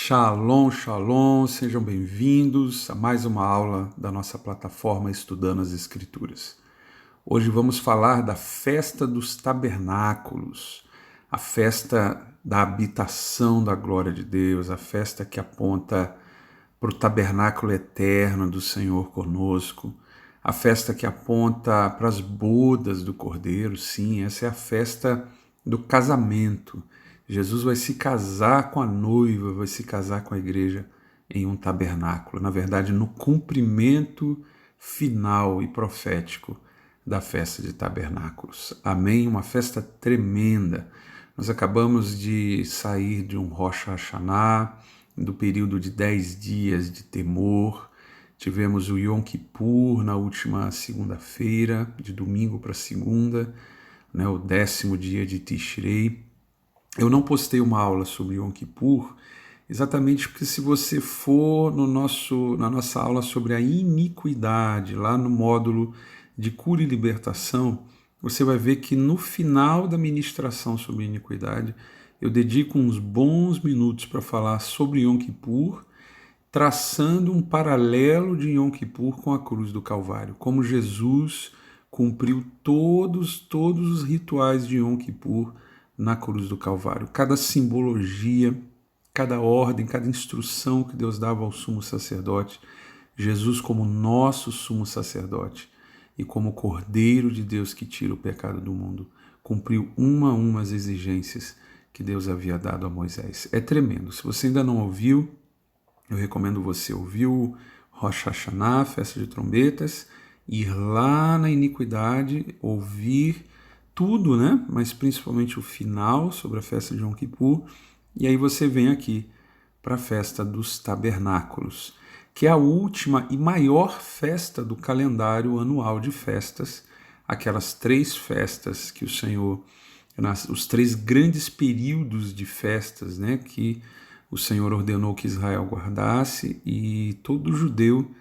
Shalom, shalom, sejam bem-vindos a mais uma aula da nossa plataforma Estudando as Escrituras. Hoje vamos falar da festa dos tabernáculos, a festa da habitação da glória de Deus, a festa que aponta para o tabernáculo eterno do Senhor conosco, a festa que aponta para as bodas do Cordeiro. Sim, essa é a festa do casamento. Jesus vai se casar com a noiva, vai se casar com a igreja em um tabernáculo. Na verdade, no cumprimento final e profético da festa de tabernáculos. Amém? Uma festa tremenda. Nós acabamos de sair de um Rosh Hashanah, do período de 10 dias de temor. Tivemos o Yom Kippur na última segunda-feira, de domingo para segunda, né, o 10º dia de Tishrei. Eu não postei uma aula sobre Yom Kippur, exatamente porque se você for na nossa aula sobre a iniquidade, lá no módulo de cura e libertação, você vai ver que no final da ministração sobre iniquidade, eu dedico uns bons minutos para falar sobre Yom Kippur, traçando um paralelo de Yom Kippur com a cruz do Calvário, como Jesus cumpriu todos os rituais de Yom Kippur na cruz do Calvário. Cada simbologia, cada ordem, cada instrução que Deus dava ao sumo sacerdote, Jesus como nosso sumo sacerdote e como Cordeiro de Deus que tira o pecado do mundo, cumpriu uma a uma as exigências que Deus havia dado a Moisés. É tremendo. Se você ainda não ouviu, eu recomendo você ouvir o Rosh Hashanah, festa de trombetas, ir lá na iniquidade, ouvir tudo, né? Mas principalmente o final sobre a festa de Yom Kippur, e aí você vem aqui para a festa dos tabernáculos, que é a última e maior festa do calendário anual de festas, aquelas 3 festas que o Senhor, os 3 grandes períodos de festas, né, que o Senhor ordenou que Israel guardasse, e todo judeu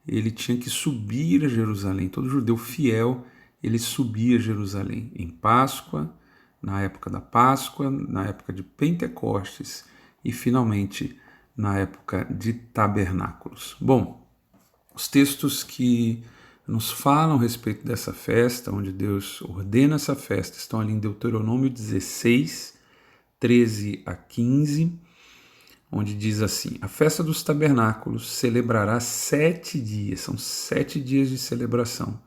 ele tinha que subir a Jerusalém, todo judeu fiel ele subia a Jerusalém em Páscoa, na época da Páscoa, na época de Pentecostes e finalmente na época de Tabernáculos. Bom, os textos que nos falam a respeito dessa festa, onde Deus ordena essa festa, estão ali em Deuteronômio 16, 13 a 15, onde diz assim: a festa dos tabernáculos celebrará 7 dias, são 7 dias de celebração,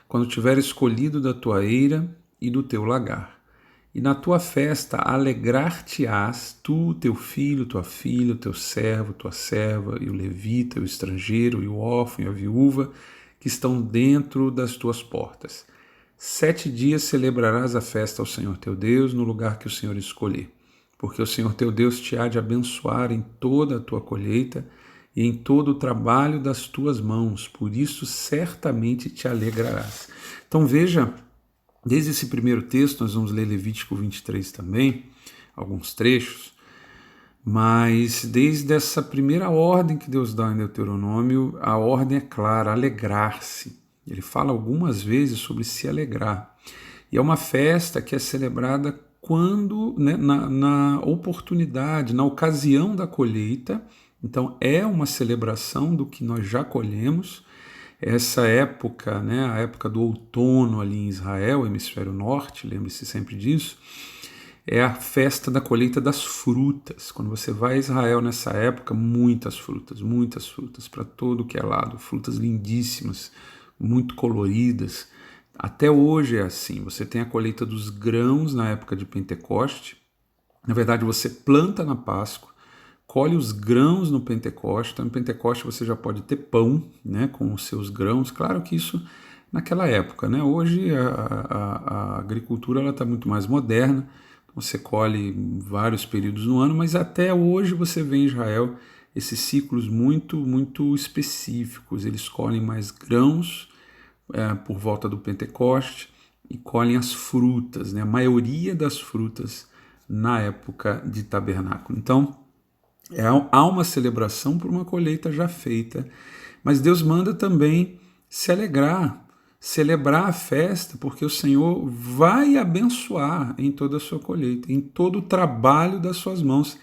quando tiver escolhido da tua eira e do teu lagar. E na tua festa alegrar-te-ás, tu, teu filho, tua filha, o teu servo, tua serva, e o levita, e o estrangeiro, e o órfão, e a viúva, que estão dentro das tuas portas. 7 dias celebrarás a festa ao Senhor teu Deus, no lugar que o Senhor escolher. Porque o Senhor teu Deus te há de abençoar em toda a tua colheita, e em todo o trabalho das tuas mãos, por isso certamente te alegrarás. Então veja, desde esse primeiro texto, nós vamos ler Levítico 23 também, alguns trechos, mas desde essa primeira ordem que Deus dá em Deuteronômio, a ordem é clara: alegrar-se. Ele fala algumas vezes sobre se alegrar. E é uma festa que é celebrada quando, né, na oportunidade, na ocasião da colheita. Então é uma celebração do que nós já colhemos. Essa época, né, a época do outono ali em Israel, hemisfério norte, lembre-se sempre disso, é a festa da colheita das frutas. Quando você vai a Israel nessa época, muitas frutas para todo que é lado, frutas lindíssimas, muito coloridas. Até hoje é assim, você tem a colheita dos grãos na época de Pentecoste. Na verdade, você planta na Páscoa, colhe os grãos no Pentecoste. Então, no Pentecoste você já pode ter pão, né, com os seus grãos. Claro que isso naquela época, né? Hoje a agricultura está muito mais moderna, você colhe vários períodos no ano, mas até hoje você vê em Israel esses ciclos muito específicos. Eles colhem mais grãos por volta do Pentecoste e colhem as frutas, né? A maioria das frutas na época de tabernáculo. Então, há uma celebração por uma colheita já feita, mas Deus manda também se alegrar, celebrar a festa, porque o Senhor vai abençoar em toda a sua colheita, em todo o trabalho das suas mãos.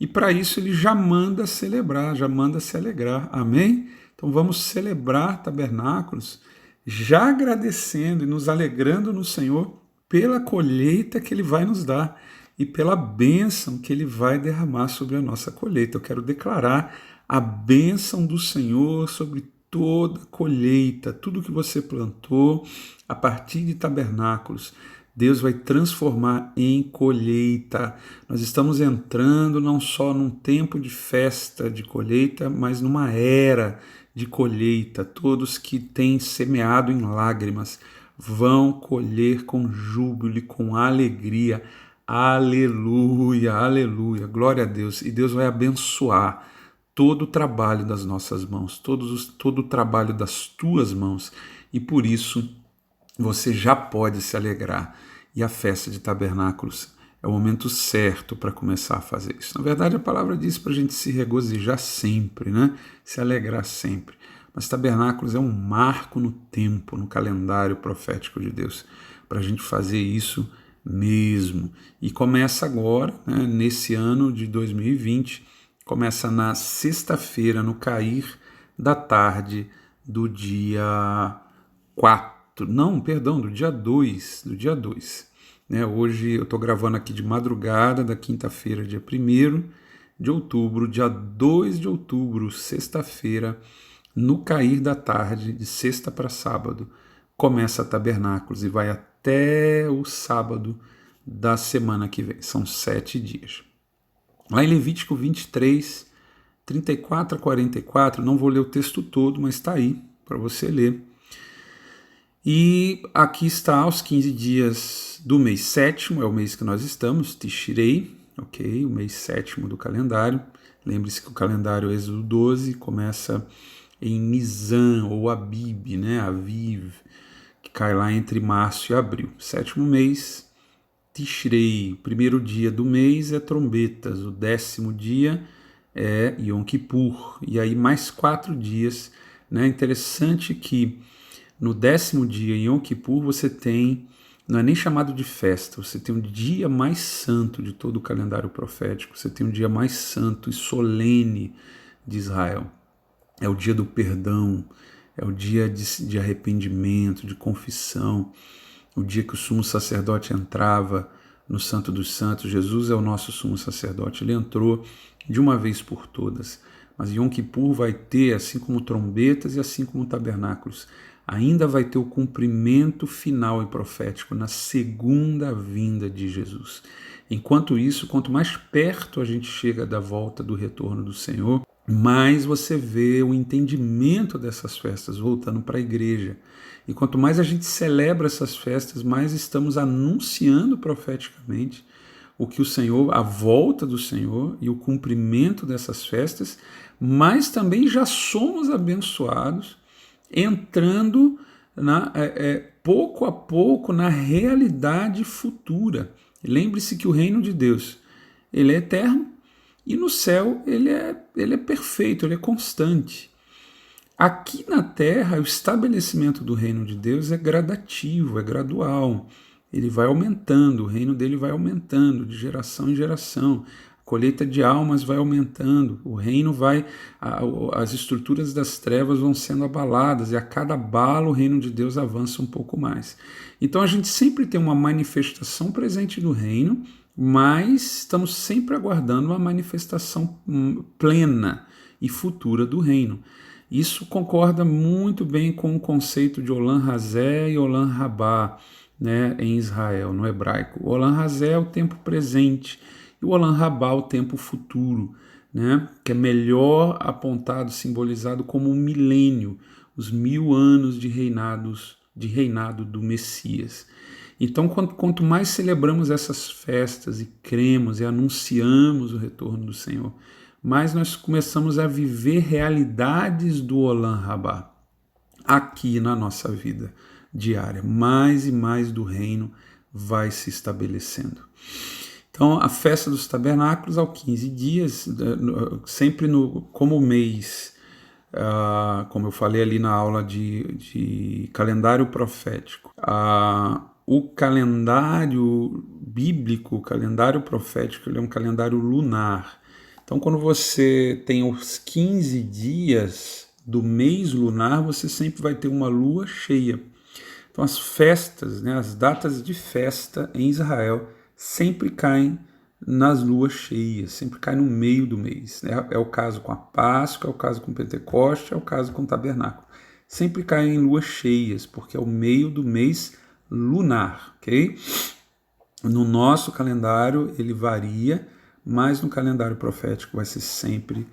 e para isso ele já manda celebrar, já manda se alegrar. Amém? Então vamos celebrar tabernáculos, já agradecendo e nos alegrando no Senhor pela colheita que ele vai nos dar e pela bênção que ele vai derramar sobre a nossa colheita. Eu quero declarar a bênção do Senhor sobre toda colheita, tudo que você plantou a partir de tabernáculos. Deus vai transformar em colheita. Nós estamos entrando não só num tempo de festa de colheita, mas numa era de colheita. Todos que têm semeado em lágrimas vão colher com júbilo e com alegria. Aleluia, aleluia, glória a Deus. E Deus vai abençoar todo o trabalho das nossas mãos, todo o trabalho das tuas mãos. E por isso você já pode se alegrar. E a festa de tabernáculos é o momento certo para começar a fazer isso. Na verdade, a palavra diz para a gente se regozijar sempre, né? Se alegrar sempre. Mas tabernáculos é um marco no tempo, no calendário profético de Deus, para a gente fazer isso mesmo. E começa agora, né, nesse ano de 2020, começa na sexta-feira, no cair da tarde do dia 4. Não, perdão, do dia 2, né? Hoje eu estou gravando aqui de madrugada da quinta-feira, dia 1º de outubro, dia 2 de outubro, sexta-feira, no cair da tarde, de sexta para sábado, começa Tabernáculos e vai até o sábado da semana que vem. São 7 dias. Lá em Levítico 23, 34 a 44, não vou ler o texto todo, mas está aí para você ler. E aqui está aos 15 dias do mês 7º, é o mês que nós estamos, Tishrei, ok? O mês 7º do calendário. Lembre-se que o calendário Êxodo 12 começa em Nisan ou Abib, né? Aviv, que cai lá entre março e abril. 7º mês, Tishrei, o primeiro dia do mês é trombetas, o 10º dia é Yom Kippur, e aí mais 4 dias, né? Interessante que no 10º dia, em Yom Kippur, você tem, não é nem chamado de festa, você tem um dia mais santo de todo o calendário profético, você tem um dia mais santo e solene de Israel. É o dia do perdão, é o dia de arrependimento, de confissão, o dia que o sumo sacerdote entrava no Santo dos Santos. Jesus é o nosso sumo sacerdote, ele entrou de uma vez por todas. Mas Yom Kippur vai ter, assim como trombetas e assim como tabernáculos, ainda vai ter o cumprimento final e profético na segunda vinda de Jesus. Enquanto isso, quanto mais perto a gente chega da volta do retorno do Senhor, mais você vê o entendimento dessas festas voltando para a igreja. E quanto mais a gente celebra essas festas, mais estamos anunciando profeticamente o que o Senhor, a volta do Senhor e o cumprimento dessas festas, mas também já somos abençoados entrando pouco a pouco na realidade futura. Lembre-se que o reino de Deus ele é eterno e no céu ele é perfeito, ele é constante. Aqui na terra, o estabelecimento do reino de Deus é gradativo, é gradual. Ele vai aumentando, o reino dele vai aumentando de geração em geração. A colheita de almas vai aumentando, o reino vai, as estruturas das trevas vão sendo abaladas e a cada abalo o reino de Deus avança um pouco mais. Então a gente sempre tem uma manifestação presente do reino, mas estamos sempre aguardando uma manifestação plena e futura do reino. Isso concorda muito bem com o conceito de Olam Hazé e Olam Rabá, né, em Israel, no hebraico. O Olam Hazé é o tempo presente e o Olam Rabá o tempo futuro, né, que é melhor apontado, simbolizado como um milênio, os 1000 anos de reinado do Messias. Então, quanto mais celebramos essas festas e cremos e anunciamos o retorno do Senhor, mais nós começamos a viver realidades do Olam Rabá aqui na nossa vida diária. Mais e mais do reino vai se estabelecendo. Então, a festa dos tabernáculos, aos 15 dias, sempre como mês, como eu falei ali na aula de calendário profético, o calendário bíblico, o calendário profético, ele é um calendário lunar. Então, quando você tem os 15 dias do mês lunar, você sempre vai ter uma lua cheia. Então, as festas, né, as datas de festa em Israel sempre caem nas luas cheias, sempre cai no meio do mês. Né? É o caso com a Páscoa, é o caso com o Pentecoste, é o caso com o Tabernáculo. Sempre cai em luas cheias, porque é o meio do mês lunar, ok? No nosso calendário ele varia, mas no calendário profético vai ser sempre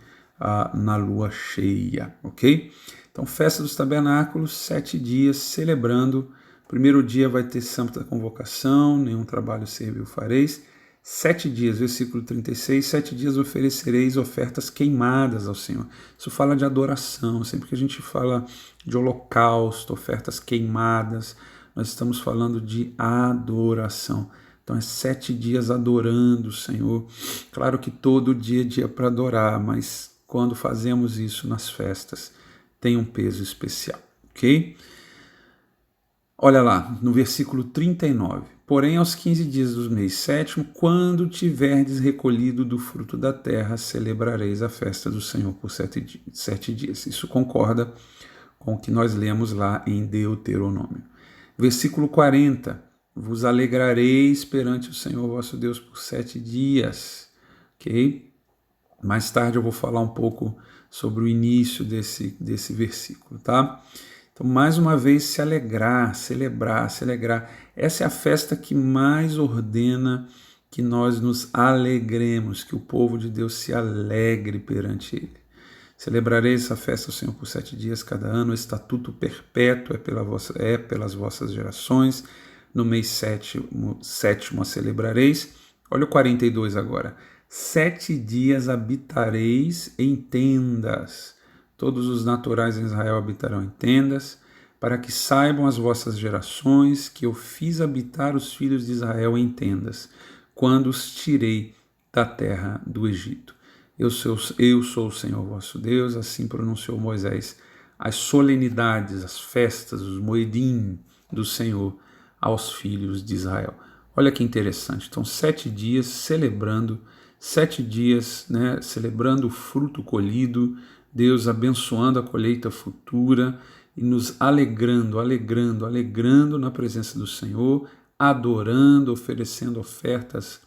na lua cheia, ok? Então, festa dos tabernáculos, 7 dias celebrando. Primeiro dia vai ter Santa Convocação, nenhum trabalho servil fareis. 7 dias, versículo 36, 7 dias oferecereis ofertas queimadas ao Senhor. Isso fala de adoração, sempre que a gente fala de holocausto, ofertas queimadas, nós estamos falando de adoração. Então é 7 dias adorando o Senhor. Claro que todo dia é dia para adorar, mas quando fazemos isso nas festas, tem um peso especial, ok? Olha lá, no versículo 39. Porém, aos 15 dias do mês sétimo, quando tiverdes recolhido do fruto da terra, celebrareis a festa do Senhor por 7 dias. Isso concorda com o que nós lemos lá em Deuteronômio. Versículo 40. Vos alegrareis perante o Senhor vosso Deus por 7 dias. Ok? Mais tarde eu vou falar um pouco sobre o início desse versículo, tá? Então, mais uma vez, se alegrar, celebrar, se alegrar. Essa é a festa que mais ordena que nós nos alegremos, que o povo de Deus se alegre perante Ele. Celebrareis essa festa ao Senhor por 7 dias cada ano, o estatuto perpétuo é pelas vossas gerações. No mês sétimo a celebrareis. Olha o 42 agora. 7 dias habitareis em tendas. Todos os naturais em Israel habitarão em tendas, para que saibam as vossas gerações que eu fiz habitar os filhos de Israel em tendas, quando os tirei da terra do Egito. Eu sou o Senhor vosso Deus, assim pronunciou Moisés as solenidades, as festas, os moedim do Senhor aos filhos de Israel. Olha que interessante. Então, 7 dias celebrando, 7 dias, né, celebrando o fruto colhido, Deus abençoando a colheita futura e nos alegrando na presença do Senhor, adorando, oferecendo ofertas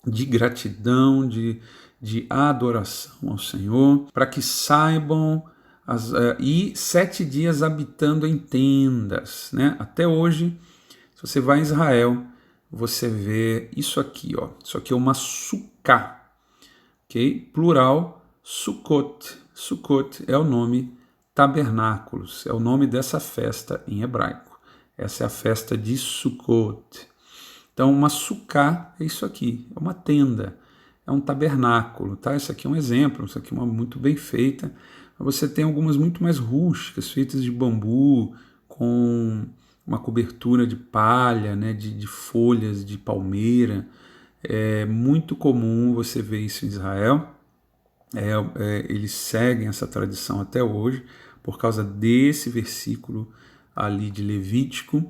de gratidão, de adoração ao Senhor, para que saibam, e 7 dias habitando em tendas, né? Até hoje, se você vai em Israel, você vê isso aqui, ó. Isso aqui é uma sukkah, ok? Plural, sukkot. Sukkot é o nome tabernáculos, é o nome dessa festa em hebraico. Essa é a festa de Sukkot. Então, uma sukkah é isso aqui, é uma tenda, é um tabernáculo, tá? Isso aqui é um exemplo, isso aqui é uma muito bem feita. Você tem algumas muito mais rústicas, feitas de bambu, com uma cobertura de palha, né, de folhas de palmeira. É muito comum você ver isso em Israel. Eles seguem essa tradição até hoje, por causa desse versículo ali de Levítico,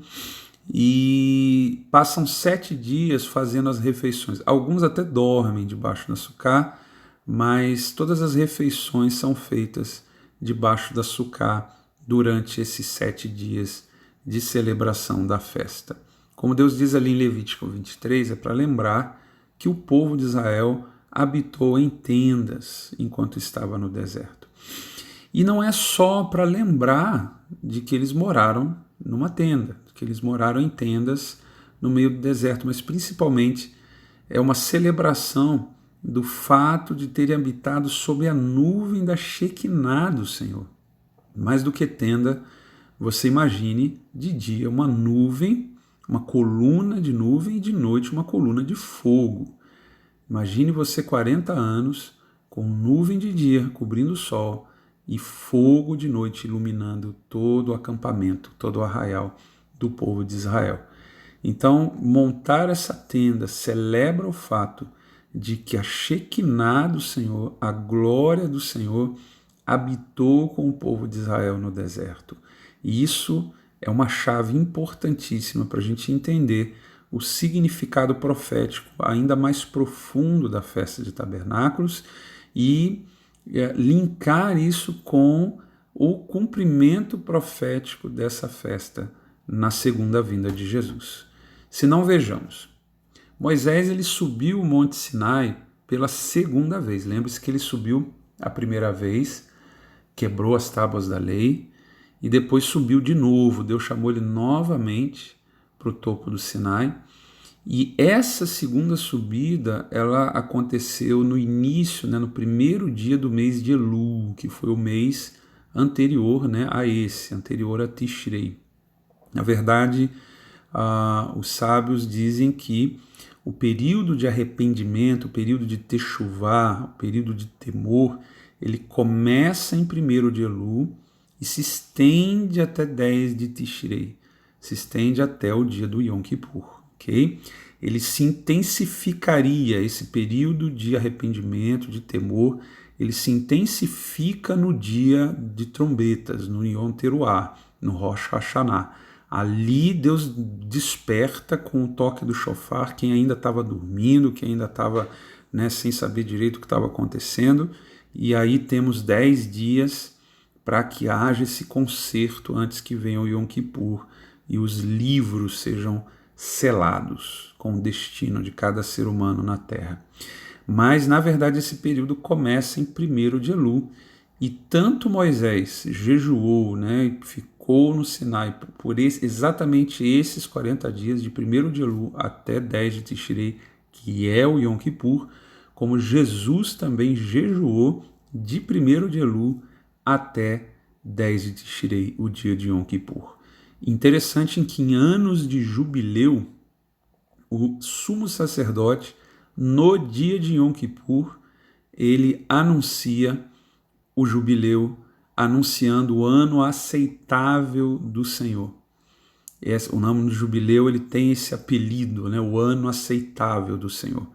e passam 7 dias fazendo as refeições. Alguns até dormem debaixo da sucá, mas todas as refeições são feitas debaixo da sucá durante esses 7 dias de celebração da festa. Como Deus diz ali em Levítico 23, é para lembrar que o povo de Israel habitou em tendas enquanto estava no deserto. E não é só para lembrar de que eles moraram numa tenda, que eles moraram em tendas no meio do deserto, mas principalmente é uma celebração do fato de terem habitado sob a nuvem da Shekinah do Senhor. Mais do que tenda, você imagine de dia uma nuvem, uma coluna de nuvem, e de noite uma coluna de fogo. Imagine você 40 anos com nuvem de dia cobrindo o sol e fogo de noite iluminando todo o acampamento, todo o arraial do povo de Israel. Então, montar essa tenda celebra o fato de que a Shekinah do Senhor, a glória do Senhor, habitou com o povo de Israel no deserto. E isso é uma chave importantíssima para a gente entender o significado profético ainda mais profundo da festa de tabernáculos e linkar isso com o cumprimento profético dessa festa na segunda vinda de Jesus. Se não, vejamos. Moisés ele subiu o Monte Sinai pela segunda vez. Lembre-se que ele subiu a primeira vez, quebrou as tábuas da lei e depois subiu de novo. Deus chamou ele novamente para o topo do Sinai. E essa segunda subida, ela aconteceu no início, no primeiro dia do mês de Elul, que foi o mês anterior a esse, anterior a Tishrei. Na verdade, os sábios dizem que o período de arrependimento, o período de techuvá, o período de temor, ele começa em 1º de Elul e se estende até 10 de Tishrei, se estende até o dia do Yom Kippur. Okay? Ele se intensificaria, esse período de arrependimento, de temor, ele se intensifica no dia de trombetas, no Yom Teruah, no Rosh Hashanah. Ali Deus desperta com o toque do shofar quem ainda estava dormindo, quem ainda estava sem saber direito o que estava acontecendo, e aí temos 10 dias para que haja esse concerto antes que venha o Yom Kippur e os livros sejam selados com o destino de cada ser humano na Terra. Mas, na verdade, esse período começa em 1º de Elul, e tanto Moisés jejuou, e ficou no Sinai por exatamente esses 40 dias, de 1º de Elul até 10 de Tishrei, que é o Yom Kippur, como Jesus também jejuou de 1º de Elul até 10 de Tishrei, o dia de Yom Kippur. Interessante que em anos de jubileu, o sumo sacerdote, no dia de Yom Kippur, ele anuncia o jubileu, anunciando o ano aceitável do Senhor. O nome do jubileu ele tem esse apelido, o ano aceitável do Senhor.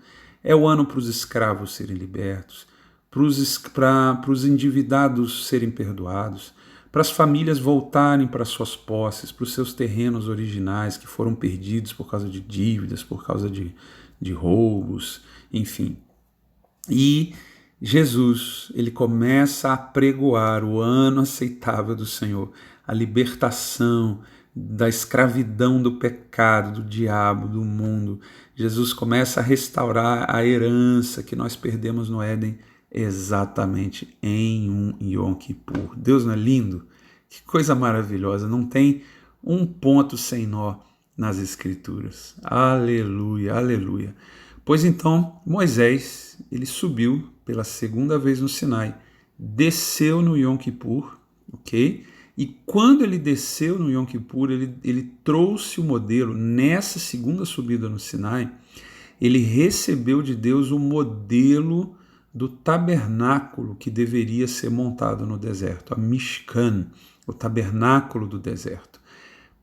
É o ano para os escravos serem libertos, para os endividados serem perdoados, para as famílias voltarem para suas posses, para os seus terrenos originais que foram perdidos por causa de dívidas, por causa de roubos, enfim. E Jesus, ele começa a pregoar o ano aceitável do Senhor, a libertação da escravidão do pecado, do diabo, do mundo. Jesus começa a restaurar a herança que nós perdemos no Éden exatamente em um Yom Kippur. Deus não é lindo? Que coisa maravilhosa, não tem um ponto sem nó nas Escrituras. Aleluia, aleluia. Pois então, Moisés, ele subiu pela segunda vez no Sinai, desceu no Yom Kippur, ok? E quando ele desceu no Yom Kippur, ele trouxe o modelo, nessa segunda subida no Sinai, ele recebeu de Deus o modelo do tabernáculo que deveria ser montado no deserto, a Mishkan, o tabernáculo do deserto.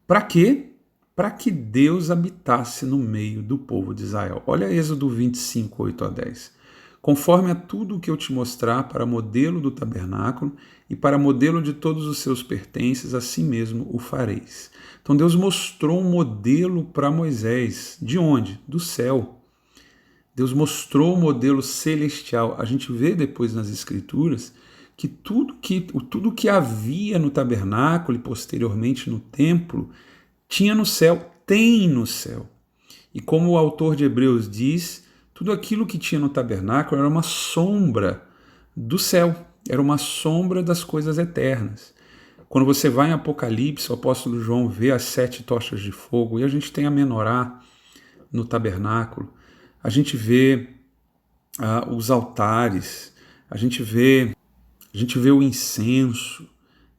Para quê? Para que Deus habitasse no meio do povo de Israel. Olha Êxodo 25, 8 a 10. Conforme a tudo o que eu te mostrar para modelo do tabernáculo e para modelo de todos os seus pertences, assim mesmo o fareis. Então Deus mostrou um modelo para Moisés. De onde? Do céu. Deus mostrou o modelo celestial. A gente vê depois nas Escrituras que tudo que havia no tabernáculo e posteriormente no templo tinha no céu, tem no céu. E como o autor de Hebreus diz, tudo aquilo que tinha no tabernáculo era uma sombra do céu, era uma sombra das coisas eternas. Quando você vai em Apocalipse, o apóstolo João vê as 7 tochas de fogo, e a gente tem a menorá no tabernáculo, a gente vê os altares, a gente vê o incenso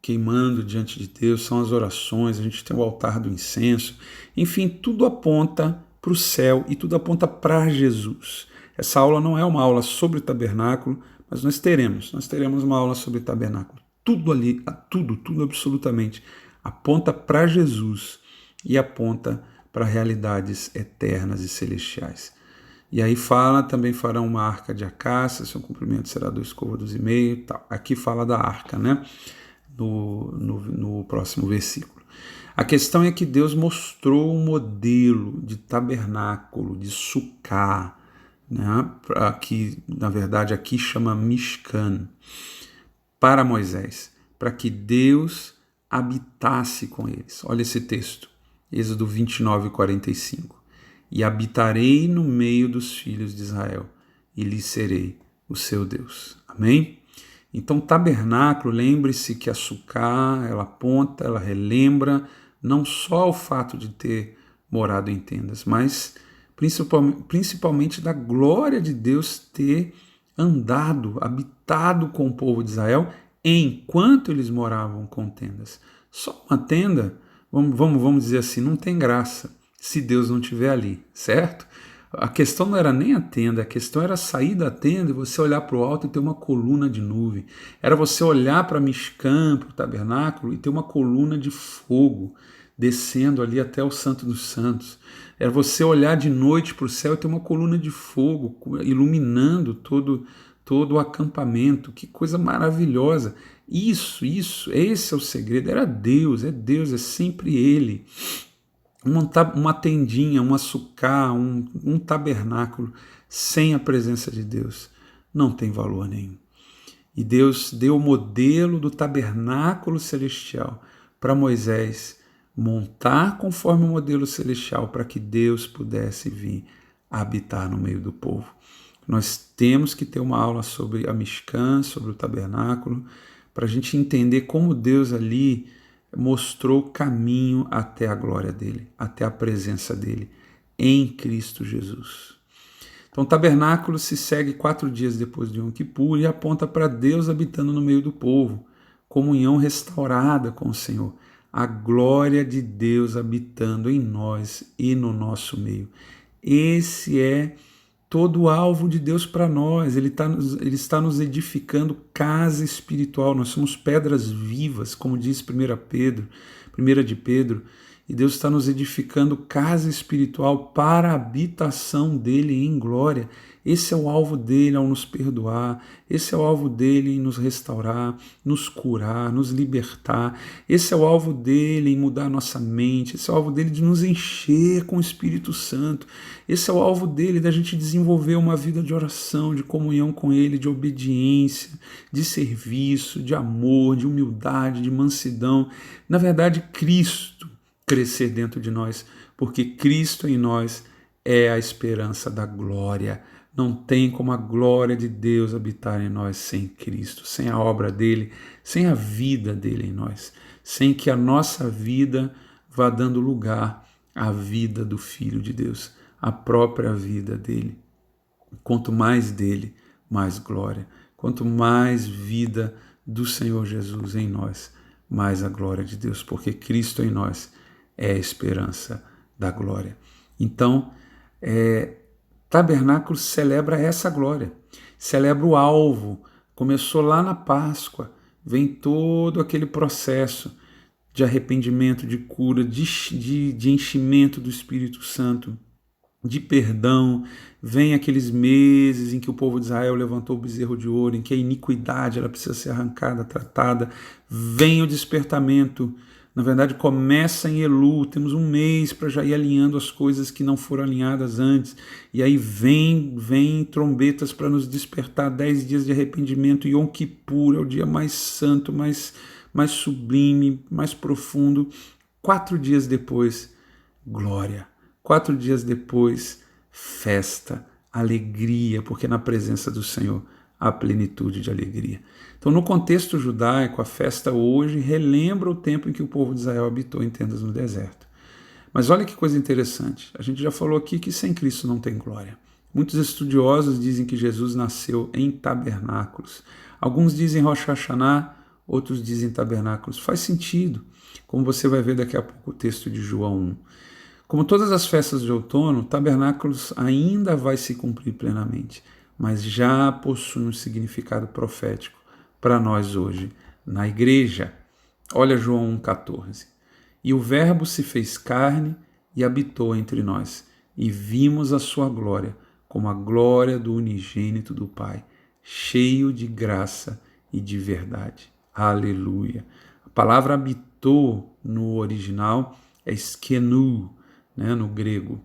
queimando diante de Deus, são as orações, a gente tem o altar do incenso, enfim, tudo aponta para o céu e tudo aponta para Jesus. Essa aula não é uma aula sobre o tabernáculo, mas nós teremos uma aula sobre o tabernáculo. Tudo ali, tudo absolutamente, aponta para Jesus e aponta para realidades eternas e celestiais. E aí também farão uma arca de acácia, seu comprimento será 2,5 côvados, tal. Aqui fala da arca, no próximo versículo. A questão é que Deus mostrou um modelo de tabernáculo, de sucá, né, que na verdade aqui chama Mishkan, para Moisés, para que Deus habitasse com eles. Olha esse texto, Êxodo 29, 45. E habitarei no meio dos filhos de Israel, e lhes serei o seu Deus. Amém? Então, tabernáculo, lembre-se que a Sukká, ela aponta, ela relembra não só o fato de ter morado em tendas, mas principalmente da glória de Deus ter andado, habitado com o povo de Israel enquanto eles moravam com tendas. Só uma tenda, vamos dizer assim, não tem graça se Deus não estiver ali, certo? A questão não era nem a tenda, a questão era sair da tenda e você olhar para o alto e ter uma coluna de nuvem. Era você olhar para Mishkan, para o tabernáculo, e ter uma coluna de fogo descendo ali até o Santo dos Santos. Era você olhar de noite para o céu e ter uma coluna de fogo iluminando todo o acampamento. Que coisa maravilhosa. Esse é o segredo. Era Deus, é sempre Ele. Uma tendinha, uma sucá, um tabernáculo sem a presença de Deus não tem valor nenhum. E Deus deu o modelo do tabernáculo celestial para Moisés montar conforme o modelo celestial para que Deus pudesse vir habitar no meio do povo. Nós temos que ter uma aula sobre a Mishkan, sobre o tabernáculo, para a gente entender como Deus ali mostrou o caminho até a glória dele, até a presença dele em Cristo Jesus. Então, o tabernáculo se segue 4 dias depois de Yom Kippur e aponta para Deus habitando no meio do povo, comunhão restaurada com o Senhor, a glória de Deus habitando em nós e no nosso meio. Esse é todo o alvo de Deus para nós. Ele está nos edificando casa espiritual. Nós somos pedras vivas, como diz 1 de Pedro, e Deus está nos edificando casa espiritual para a habitação dele em glória. Esse é o alvo dele ao nos perdoar, esse é o alvo dele em nos restaurar, nos curar, nos libertar, esse é o alvo dele em mudar a nossa mente, esse é o alvo dele de nos encher com o Espírito Santo, esse é o alvo dele da gente desenvolver uma vida de oração, de comunhão com ele, de obediência, de serviço, de amor, de humildade, de mansidão. Na verdade, Cristo crescer dentro de nós, porque Cristo em nós é a esperança da glória. Não tem como a glória de Deus habitar em nós sem Cristo, sem a obra dele, sem a vida dele em nós, sem que a nossa vida vá dando lugar à vida do Filho de Deus, à própria vida dele. Quanto mais dele, mais glória. Quanto mais vida do Senhor Jesus em nós, mais a glória de Deus, porque Cristo em nós é a esperança da glória. Então, tabernáculo celebra essa glória, celebra o alvo. Começou lá na Páscoa, vem todo aquele processo de arrependimento, de cura, de enchimento do Espírito Santo, de perdão. Vem aqueles meses em que o povo de Israel levantou o bezerro de ouro, em que a iniquidade ela precisa ser arrancada, tratada. Vem o despertamento. Na verdade, começa em Elul, temos um mês para já ir alinhando as coisas que não foram alinhadas antes. E aí vem trombetas para nos despertar, 10 dias de arrependimento. Yom Kippur é o dia mais santo, mais sublime, mais profundo. 4 dias depois, glória. 4 dias depois, festa, alegria, porque na presença do Senhor há plenitude de alegria. Então, no contexto judaico, a festa hoje relembra o tempo em que o povo de Israel habitou em tendas no deserto. Mas olha que coisa interessante, a gente já falou aqui que sem Cristo não tem glória. Muitos estudiosos dizem que Jesus nasceu em tabernáculos. Alguns dizem Rosh Hashanah, outros dizem tabernáculos. Faz sentido, como você vai ver daqui a pouco o texto de João 1. Como todas as festas de outono, tabernáculos ainda vai se cumprir plenamente, mas já possui um significado profético para nós hoje na igreja. Olha João 1,14. E o Verbo se fez carne e habitou entre nós, e vimos a sua glória, como a glória do unigênito do Pai, cheio de graça e de verdade. Aleluia. A palavra habitou no original é skenu, no grego,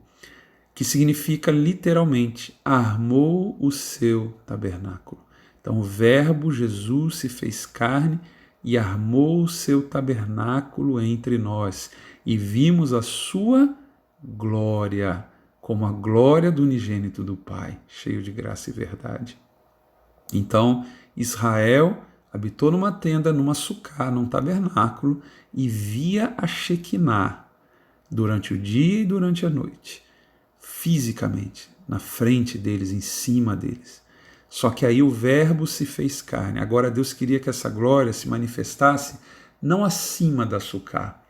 que significa literalmente armou o seu tabernáculo. Então o Verbo Jesus se fez carne e armou o seu tabernáculo entre nós, e vimos a sua glória, como a glória do unigênito do Pai, cheio de graça e verdade. Então Israel habitou numa tenda, numa sucá, num tabernáculo, e via a Shekinah durante o dia e durante a noite, fisicamente, na frente deles, em cima deles. Só que aí o Verbo se fez carne. Agora Deus queria que essa glória se manifestasse não acima da sucá,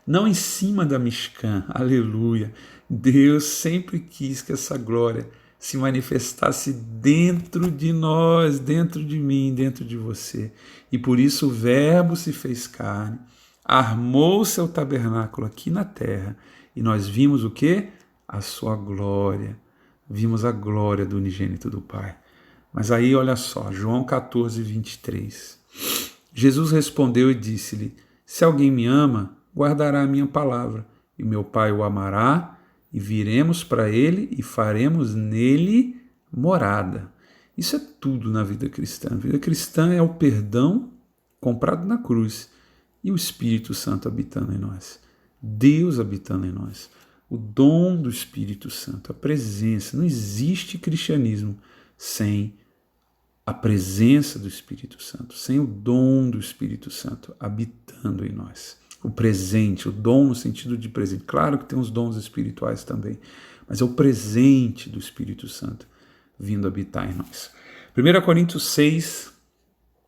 não em cima da Mishkan, aleluia. Deus sempre quis que essa glória se manifestasse dentro de nós, dentro de mim, dentro de você. E por isso o Verbo se fez carne, armou seu tabernáculo aqui na terra, e nós vimos o quê? A sua glória. Vimos a glória do unigênito do Pai. Mas aí, olha só, João 14, 23. Jesus respondeu e disse-lhe: se alguém me ama, guardará a minha palavra, e meu Pai o amará, e viremos para ele e faremos nele morada. Isso é tudo na vida cristã. A vida cristã é o perdão comprado na cruz e o Espírito Santo habitando em nós. Deus habitando em nós. O dom do Espírito Santo, a presença. Não existe cristianismo sem a presença do Espírito Santo, sem o dom do Espírito Santo habitando em nós. O presente, o dom no sentido de presente. Claro que tem os dons espirituais também, mas é o presente do Espírito Santo vindo habitar em nós. 1 Coríntios 6,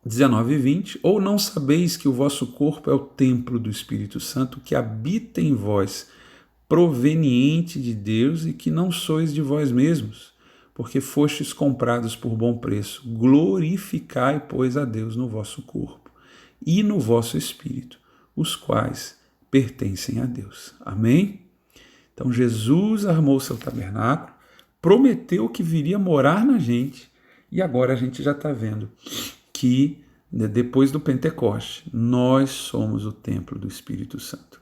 19 e 20. Ou não sabeis que o vosso corpo é o templo do Espírito Santo que habita em vós, proveniente de Deus, e que não sois de vós mesmos, porque fostes comprados por bom preço. Glorificai, pois, a Deus no vosso corpo e no vosso espírito, os quais pertencem a Deus. Amém? Então Jesus armou seu tabernáculo, prometeu que viria morar na gente, e agora a gente já está vendo que depois do Pentecoste, nós somos o templo do Espírito Santo.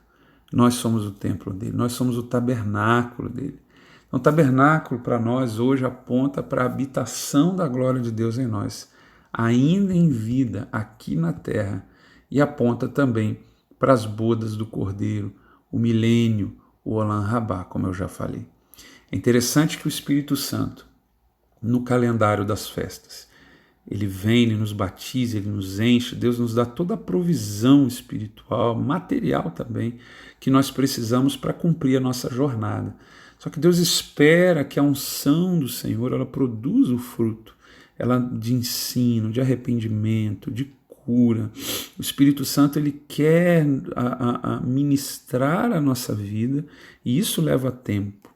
Nós somos o templo dele, nós somos o tabernáculo dele. Então, o tabernáculo para nós hoje aponta para a habitação da glória de Deus em nós, ainda em vida aqui na terra, e aponta também para as bodas do Cordeiro, o milênio, o Olam Rabá, como eu já falei. É interessante que o Espírito Santo, no calendário das festas, ele vem, ele nos batiza, ele nos enche, Deus nos dá toda a provisão espiritual, material também, que nós precisamos para cumprir a nossa jornada. Só que Deus espera que a unção do Senhor ela produza o fruto, ela de ensino, de arrependimento, de cura. O Espírito Santo ele quer ministrar a nossa vida, e isso leva tempo.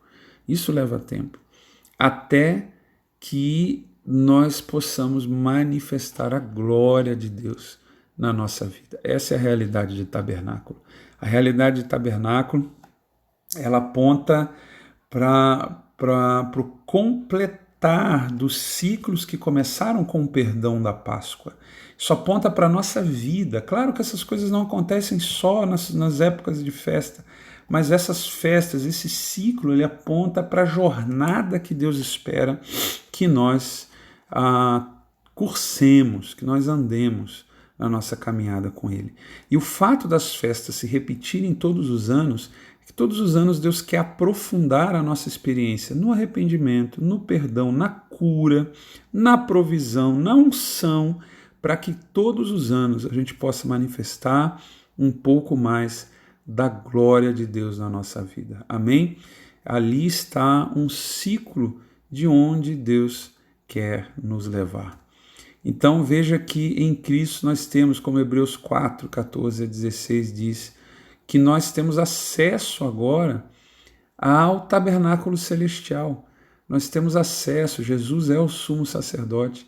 Isso leva tempo. Até que nós possamos manifestar a glória de Deus na nossa vida. Essa é a realidade de tabernáculo. A realidade de tabernáculo ela aponta para o completar dos ciclos que começaram com o perdão da Páscoa. Isso aponta para a nossa vida. Claro que essas coisas não acontecem só nas épocas de festa, mas essas festas, esse ciclo, ele aponta para a jornada que Deus espera que nós cursemos, que nós andemos na nossa caminhada com Ele. E o fato das festas se repetirem todos os anos, é que todos os anos Deus quer aprofundar a nossa experiência no arrependimento, no perdão, na cura, na provisão, na unção, para que todos os anos a gente possa manifestar um pouco mais da glória de Deus na nossa vida. Amém? Ali está um ciclo de onde Deus quer nos levar. Então veja que em Cristo nós temos, como Hebreus 4, 14 a 16 diz, que nós temos acesso agora ao tabernáculo celestial. Nós temos acesso, Jesus é o sumo sacerdote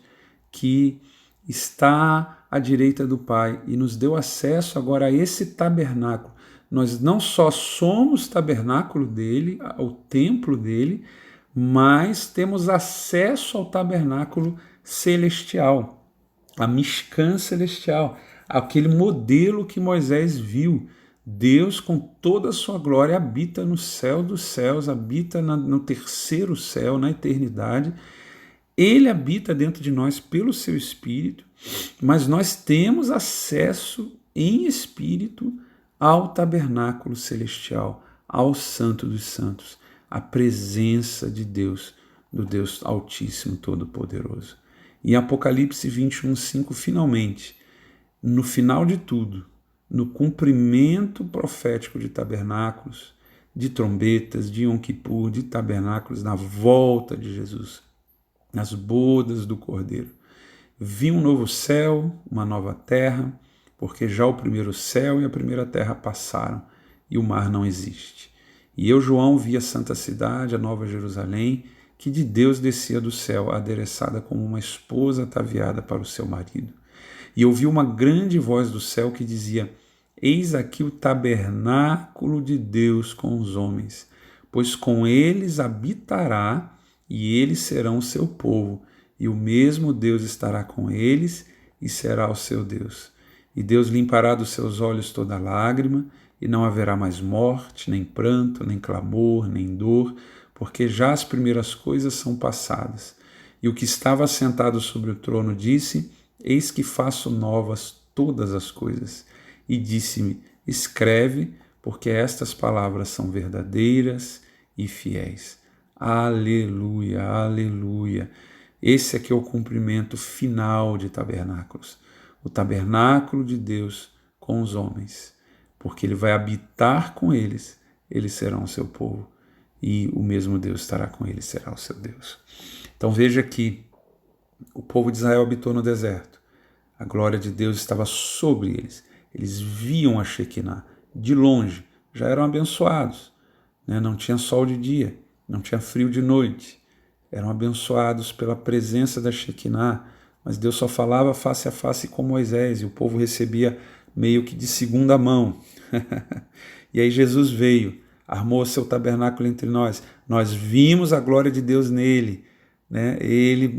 que está à direita do Pai e nos deu acesso agora a esse tabernáculo. Nós não só somos tabernáculo dele, o templo dele, mas temos acesso ao tabernáculo celestial, a Mishkan celestial, aquele modelo que Moisés viu Deus, com toda a sua glória, habita no céu dos céus, habita no terceiro céu, na eternidade. Ele habita dentro de nós pelo seu Espírito, mas nós temos acesso em Espírito ao tabernáculo celestial, ao Santo dos Santos, à presença de Deus, do Deus Altíssimo Todo-Poderoso. Em Apocalipse 21:5, finalmente, no final de tudo, no cumprimento profético de tabernáculos, de trombetas, de Yom Kippur, de tabernáculos, na volta de Jesus, nas bodas do Cordeiro, vi um novo céu, uma nova terra, porque já o primeiro céu e a primeira terra passaram e o mar não existe. E eu, João, vi a santa cidade, a nova Jerusalém, que de Deus descia do céu, adereçada como uma esposa ataviada para o seu marido. E ouvi uma grande voz do céu que dizia: Eis aqui o tabernáculo de Deus com os homens, pois com eles habitará, e eles serão o seu povo, e o mesmo Deus estará com eles e será o seu Deus. E Deus limpará dos seus olhos toda lágrima, e não haverá mais morte, nem pranto, nem clamor, nem dor, porque já as primeiras coisas são passadas. E o que estava sentado sobre o trono disse: Eis que faço novas todas as coisas. E disse-me: Escreve, porque estas palavras são verdadeiras e fiéis. Aleluia, aleluia. Esse aqui é o cumprimento final de tabernáculos. O tabernáculo de Deus com os homens. Porque ele vai habitar com eles, eles serão o seu povo. E o mesmo Deus estará com eles, será o seu Deus. Então veja que o povo de Israel habitou no deserto. A glória de Deus estava sobre eles. Eles viam a Shekinah de longe, já eram abençoados. Não tinha sol de dia, não tinha frio de noite. Eram abençoados pela presença da Shekinah, mas Deus só falava face a face com Moisés e o povo recebia meio que de segunda mão. E aí Jesus veio, armou seu tabernáculo entre nós. Nós vimos a glória de Deus nele.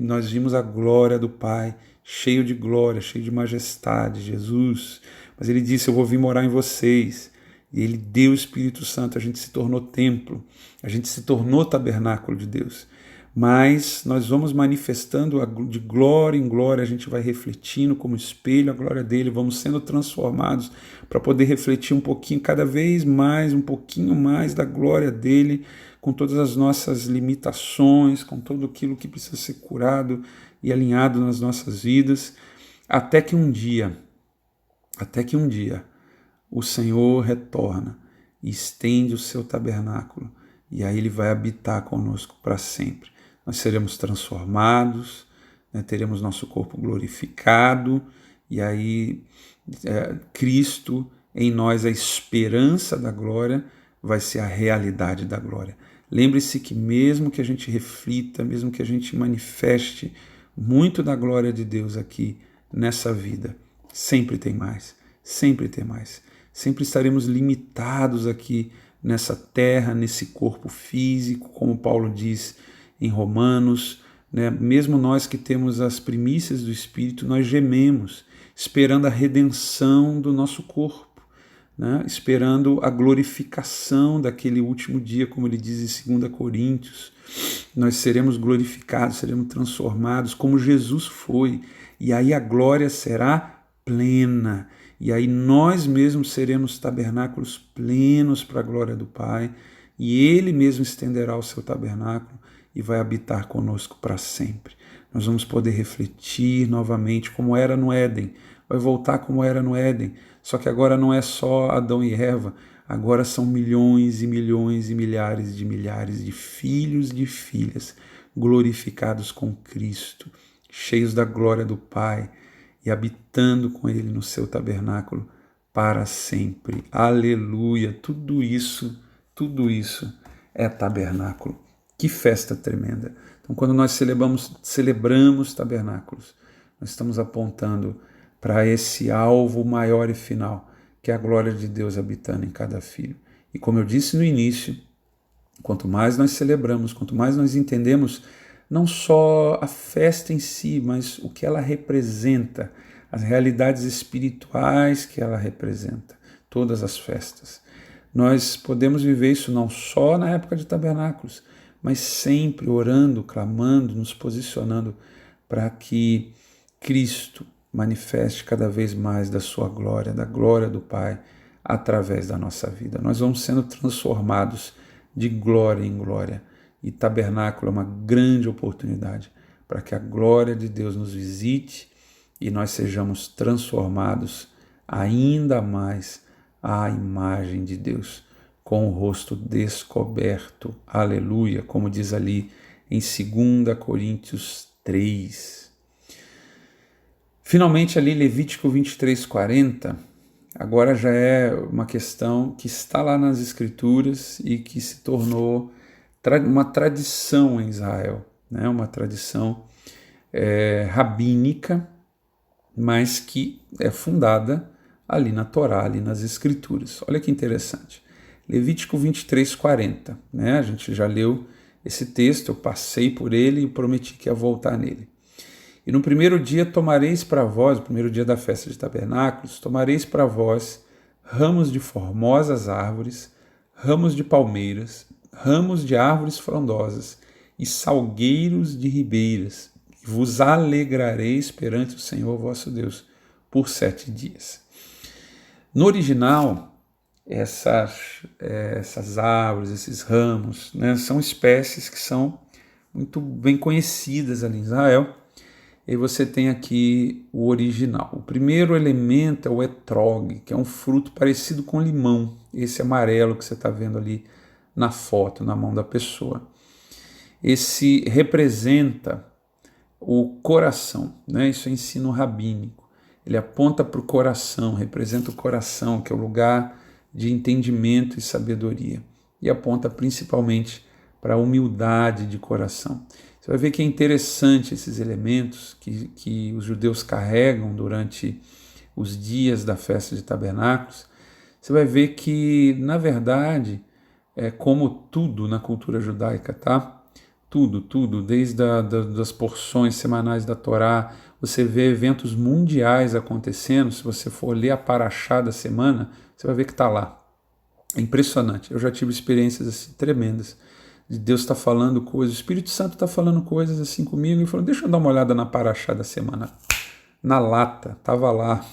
Nós vimos a glória do Pai, cheio de glória, cheio de majestade, Jesus. Mas ele disse: eu vou vir morar em vocês. E ele deu o Espírito Santo, a gente se tornou templo, a gente se tornou tabernáculo de Deus. Mas nós vamos manifestando de glória em glória, a gente vai refletindo como espelho a glória dele, vamos sendo transformados para poder refletir um pouquinho, cada vez mais, um pouquinho mais da glória dele, com todas as nossas limitações, com tudo aquilo que precisa ser curado e alinhado nas nossas vidas, até que um dia o Senhor retorna e estende o seu tabernáculo, e aí ele vai habitar conosco para sempre. Nós seremos transformados, teremos nosso corpo glorificado, e aí Cristo em nós, a esperança da glória, vai ser a realidade da glória. Lembre-se que mesmo que a gente reflita, mesmo que a gente manifeste muito da glória de Deus aqui nessa vida, sempre tem mais, sempre tem mais. Sempre estaremos limitados aqui nessa terra, nesse corpo físico, como Paulo diz em Romanos, Mesmo nós que temos as primícias do Espírito, nós gememos, esperando a redenção do nosso corpo, esperando a glorificação daquele último dia, como ele diz em 2 Coríntios. Nós seremos glorificados, seremos transformados como Jesus foi, e aí a glória será plena. E aí nós mesmos seremos tabernáculos plenos para a glória do Pai, e Ele mesmo estenderá o seu tabernáculo e vai habitar conosco para sempre. Nós vamos poder refletir novamente como era no Éden, vai voltar como era no Éden, só que agora não é só Adão e Eva, agora são milhões e milhões e milhares de filhos e de filhas glorificados com Cristo, cheios da glória do Pai, e habitando com Ele no seu tabernáculo para sempre. Aleluia! Tudo isso é tabernáculo. Que festa tremenda! Então, quando nós celebramos tabernáculos, nós estamos apontando para esse alvo maior e final, que é a glória de Deus habitando em cada filho. E como eu disse no início, quanto mais nós celebramos, quanto mais nós entendemos não só a festa em si, mas o que ela representa, as realidades espirituais que ela representa. todas as festas. Nós podemos viver isso não só na época de tabernáculos, mas sempre orando, clamando, nos posicionando para que Cristo manifeste cada vez mais da sua glória, da glória do Pai, através da nossa vida. Nós vamos sendo transformados de glória em glória, e tabernáculo é uma grande oportunidade para que a glória de Deus nos visite e nós sejamos transformados ainda mais à imagem de Deus, com o rosto descoberto. Aleluia, como diz ali em 2 Coríntios 3. Finalmente ali Levítico 23:40, agora já é uma questão que está lá nas Escrituras e que se tornou uma tradição em Israel, né? Uma tradição rabínica, mas que é fundada ali na Torá, ali nas Escrituras. Olha que interessante. Levítico 23:40, né? A gente já leu esse texto, eu passei por ele e prometi que ia voltar nele. E no primeiro dia tomareis para vós, no primeiro dia da festa de tabernáculos, tomareis para vós ramos de formosas árvores, ramos de palmeiras, ramos de árvores frondosas e salgueiros de ribeiras, e vos alegrareis perante o Senhor vosso Deus por 7 dias. No original, essas árvores, esses ramos, né, são espécies que são muito bem conhecidas ali em Israel. E você tem aqui o original. O primeiro elemento é o etrog, que é um fruto parecido com limão, esse amarelo que você está vendo ali na foto, na mão da pessoa. Esse representa o coração, né? Isso é ensino rabínico. Ele aponta para o coração, representa o coração, que é o lugar de entendimento e sabedoria. E aponta principalmente para a humildade de coração. Você vai ver que é interessante esses elementos que os judeus carregam durante os dias da festa de tabernáculos. Você vai ver que, na verdade, como tudo na cultura judaica, tá? Tudo, desde das porções semanais da Torá, você vê eventos mundiais acontecendo. Se você for ler a Paraxá da semana, você vai ver que está lá. É impressionante. Eu já tive experiências assim, tremendas. De Deus está falando coisas, o Espírito Santo está falando coisas assim comigo, e falou, deixa eu dar uma olhada na Paraxá da semana. Na lata, estava lá.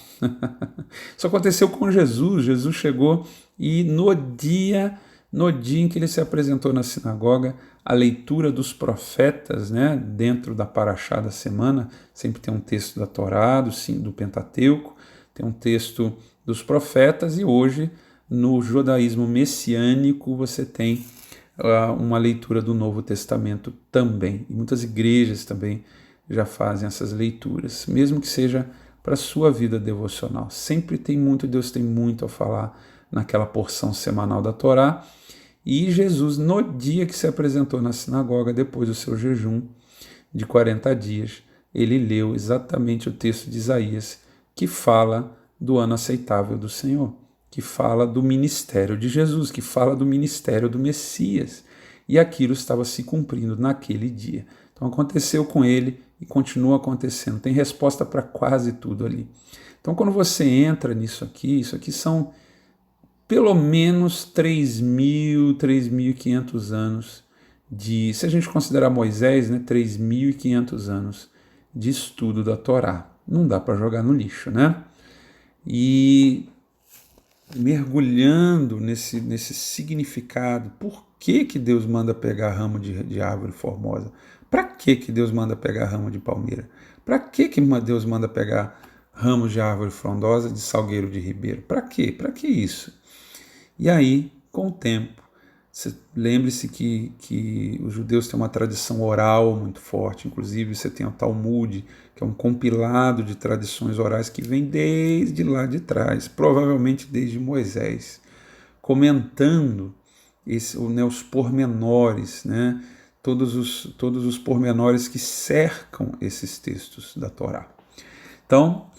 Isso aconteceu com Jesus. Jesus chegou e no dia em que ele se apresentou na sinagoga, a leitura dos profetas, né, dentro da Paraxá da semana, sempre tem um texto da Torá, do Pentateuco, tem um texto dos profetas, e hoje no judaísmo messiânico você tem uma leitura do Novo Testamento também, e muitas igrejas também já fazem essas leituras, mesmo que seja para a sua vida devocional. Sempre Deus tem muito a falar naquela porção semanal da Torá, e Jesus, no dia que se apresentou na sinagoga, depois do seu jejum de 40 dias, ele leu exatamente o texto de Isaías, que fala do ano aceitável do Senhor, que fala do ministério de Jesus, que fala do ministério do Messias, e aquilo estava se cumprindo naquele dia. Então aconteceu com ele e continua acontecendo, tem resposta para quase tudo ali. Então quando você entra nisso aqui, isso aqui são pelo menos 3.500 anos se a gente considerar Moisés, né, 3.500 anos de estudo da Torá. Não dá para jogar no lixo, né? E mergulhando nesse significado, por que Deus manda pegar ramo de árvore formosa? Para que Deus manda pegar ramo de palmeira? Para que Deus manda pegar ramos de árvore frondosa, de salgueiro de ribeiro? Para quê? Para que isso? E aí, com o tempo, lembre-se que os judeus têm uma tradição oral muito forte, inclusive você tem o Talmud, que é um compilado de tradições orais que vem desde lá de trás, provavelmente desde Moisés, comentando os pormenores, né? Todos os pormenores que cercam esses textos da Torá. Então,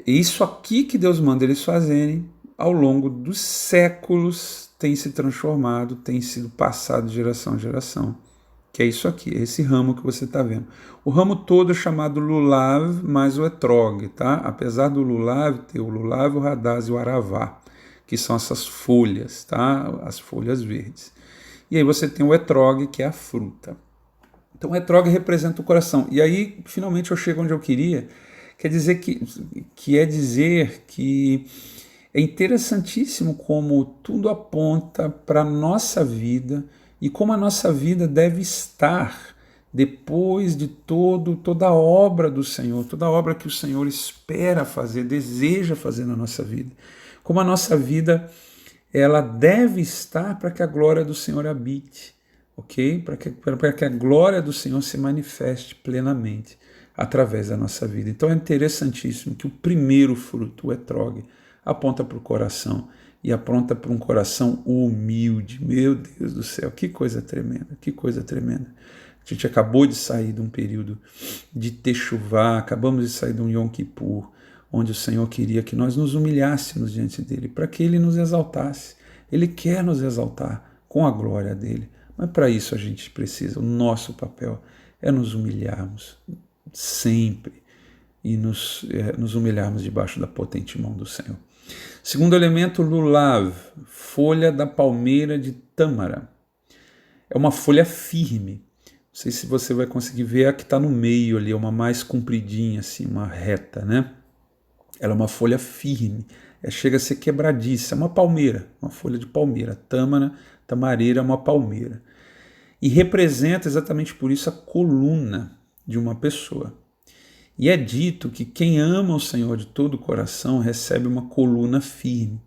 isso aqui que Deus manda eles fazerem, ao longo dos séculos, tem se transformado, tem sido passado de geração em geração, que é isso aqui, esse ramo que você está vendo. O ramo todo é chamado lulav, mais o etrog, tá? Apesar do lulav, ter o lulav, o radaz e o aravá, que são essas folhas, tá? As folhas verdes. E aí você tem o etrog, que é a fruta. Então o etrog representa o coração. E aí, finalmente, eu chego onde eu queria, quer dizer que é interessantíssimo como tudo aponta para a nossa vida e como a nossa vida deve estar depois de toda a obra do Senhor, toda a obra que o Senhor espera fazer, deseja fazer na nossa vida. Como a nossa vida ela deve estar para que a glória do Senhor habite, ok? Para que a glória do Senhor se manifeste plenamente através da nossa vida. Então é interessantíssimo que o primeiro fruto, o etrog, aponta para o coração e aponta para um coração humilde. Meu Deus do céu, que coisa tremenda, que coisa tremenda. A gente acabou de sair de um período de Techuvá, acabamos de sair de um Yom Kippur, onde o Senhor queria que nós nos humilhássemos diante dele, para que ele nos exaltasse. Ele quer nos exaltar com a glória dele, mas para isso a gente precisa, o nosso papel é nos humilharmos sempre e nos humilharmos debaixo da potente mão do Senhor. Segundo elemento, lulav, folha da palmeira de tâmara. É uma folha firme. Não sei se você vai conseguir ver, a que está no meio ali, é uma mais compridinha, assim, uma reta, né? Ela é uma folha firme, chega a ser quebradiça, é uma palmeira, uma folha de palmeira. Tâmara, tamareira é uma palmeira. E representa exatamente por isso a coluna de uma pessoa. E é dito que quem ama o Senhor de todo o coração recebe uma coluna firme,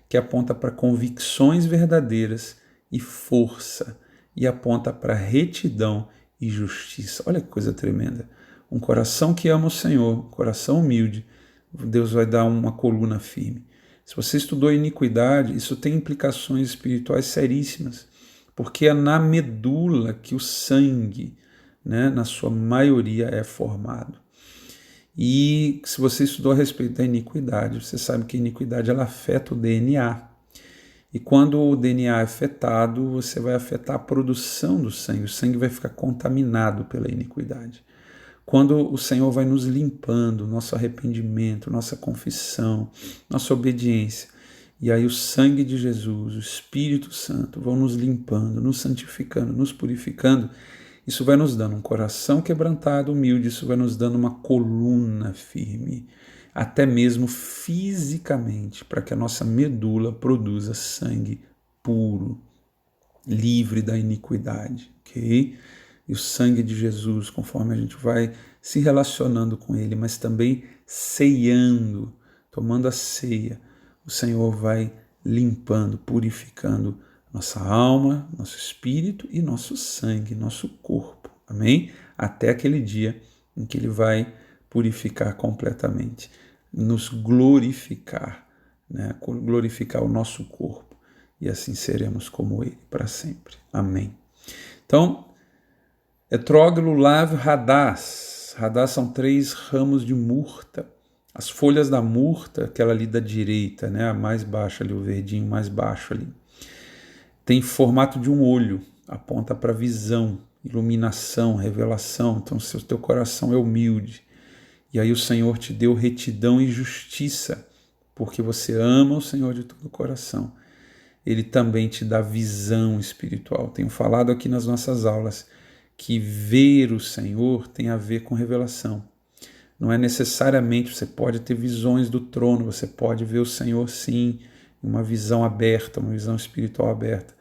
que aponta para convicções verdadeiras e força, e aponta para retidão e justiça. Olha que coisa tremenda. Um coração que ama o Senhor, um coração humilde, Deus vai dar uma coluna firme. Se você estudou iniquidade, isso tem implicações espirituais seríssimas, porque é na medula que o sangue, né, na sua maioria, é formado. E se você estudou a respeito da iniquidade, você sabe que a iniquidade ela afeta o DNA. E quando o DNA é afetado, você vai afetar a produção do sangue. O sangue vai ficar contaminado pela iniquidade. Quando o Senhor vai nos limpando, nosso arrependimento, nossa confissão, nossa obediência, e aí o sangue de Jesus, o Espírito Santo vão nos limpando, nos santificando, nos purificando, isso vai nos dando um coração quebrantado, humilde, isso vai nos dando uma coluna firme, até mesmo fisicamente, para que a nossa medula produza sangue puro, livre da iniquidade, ok? E o sangue de Jesus, conforme a gente vai se relacionando com ele, mas também ceiando, tomando a ceia, o Senhor vai limpando, purificando nossa alma, nosso espírito e nosso sangue, nosso corpo, amém? Até aquele dia em que ele vai purificar completamente, nos glorificar, né? Glorificar o nosso corpo, e assim seremos como ele para sempre, amém? Então, etrog, lulav, radás. Radás são 3 ramos de murta. As folhas da murta, aquela ali da direita, né, a mais baixa ali, o verdinho mais baixo ali, tem formato de um olho, aponta para visão, iluminação, revelação. Então, se o teu coração é humilde, e aí o Senhor te deu retidão e justiça, porque você ama o Senhor de todo o coração, ele também te dá visão espiritual. Tenho falado aqui nas nossas aulas que ver o Senhor tem a ver com revelação. Não é necessariamente, você pode ter visões do trono, você pode ver o Senhor sim, uma visão aberta, uma visão espiritual aberta,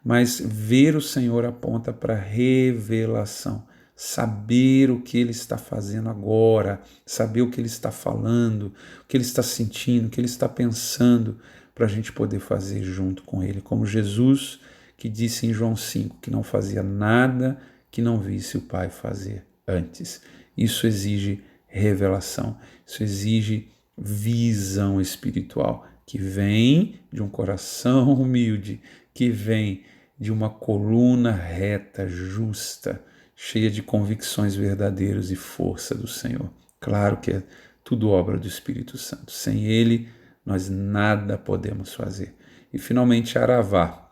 mas ver o Senhor aponta para revelação, saber o que Ele está fazendo agora, saber o que Ele está falando, o que Ele está sentindo, o que Ele está pensando, para a gente poder fazer junto com Ele, como Jesus que disse em João 5, que não fazia nada que não visse o Pai fazer antes. Isso exige revelação, isso exige visão espiritual, que vem de um coração humilde, que vem de uma coluna reta, justa, cheia de convicções verdadeiras e força do Senhor. Claro que é tudo obra do Espírito Santo. Sem Ele, nós nada podemos fazer. E finalmente aravá,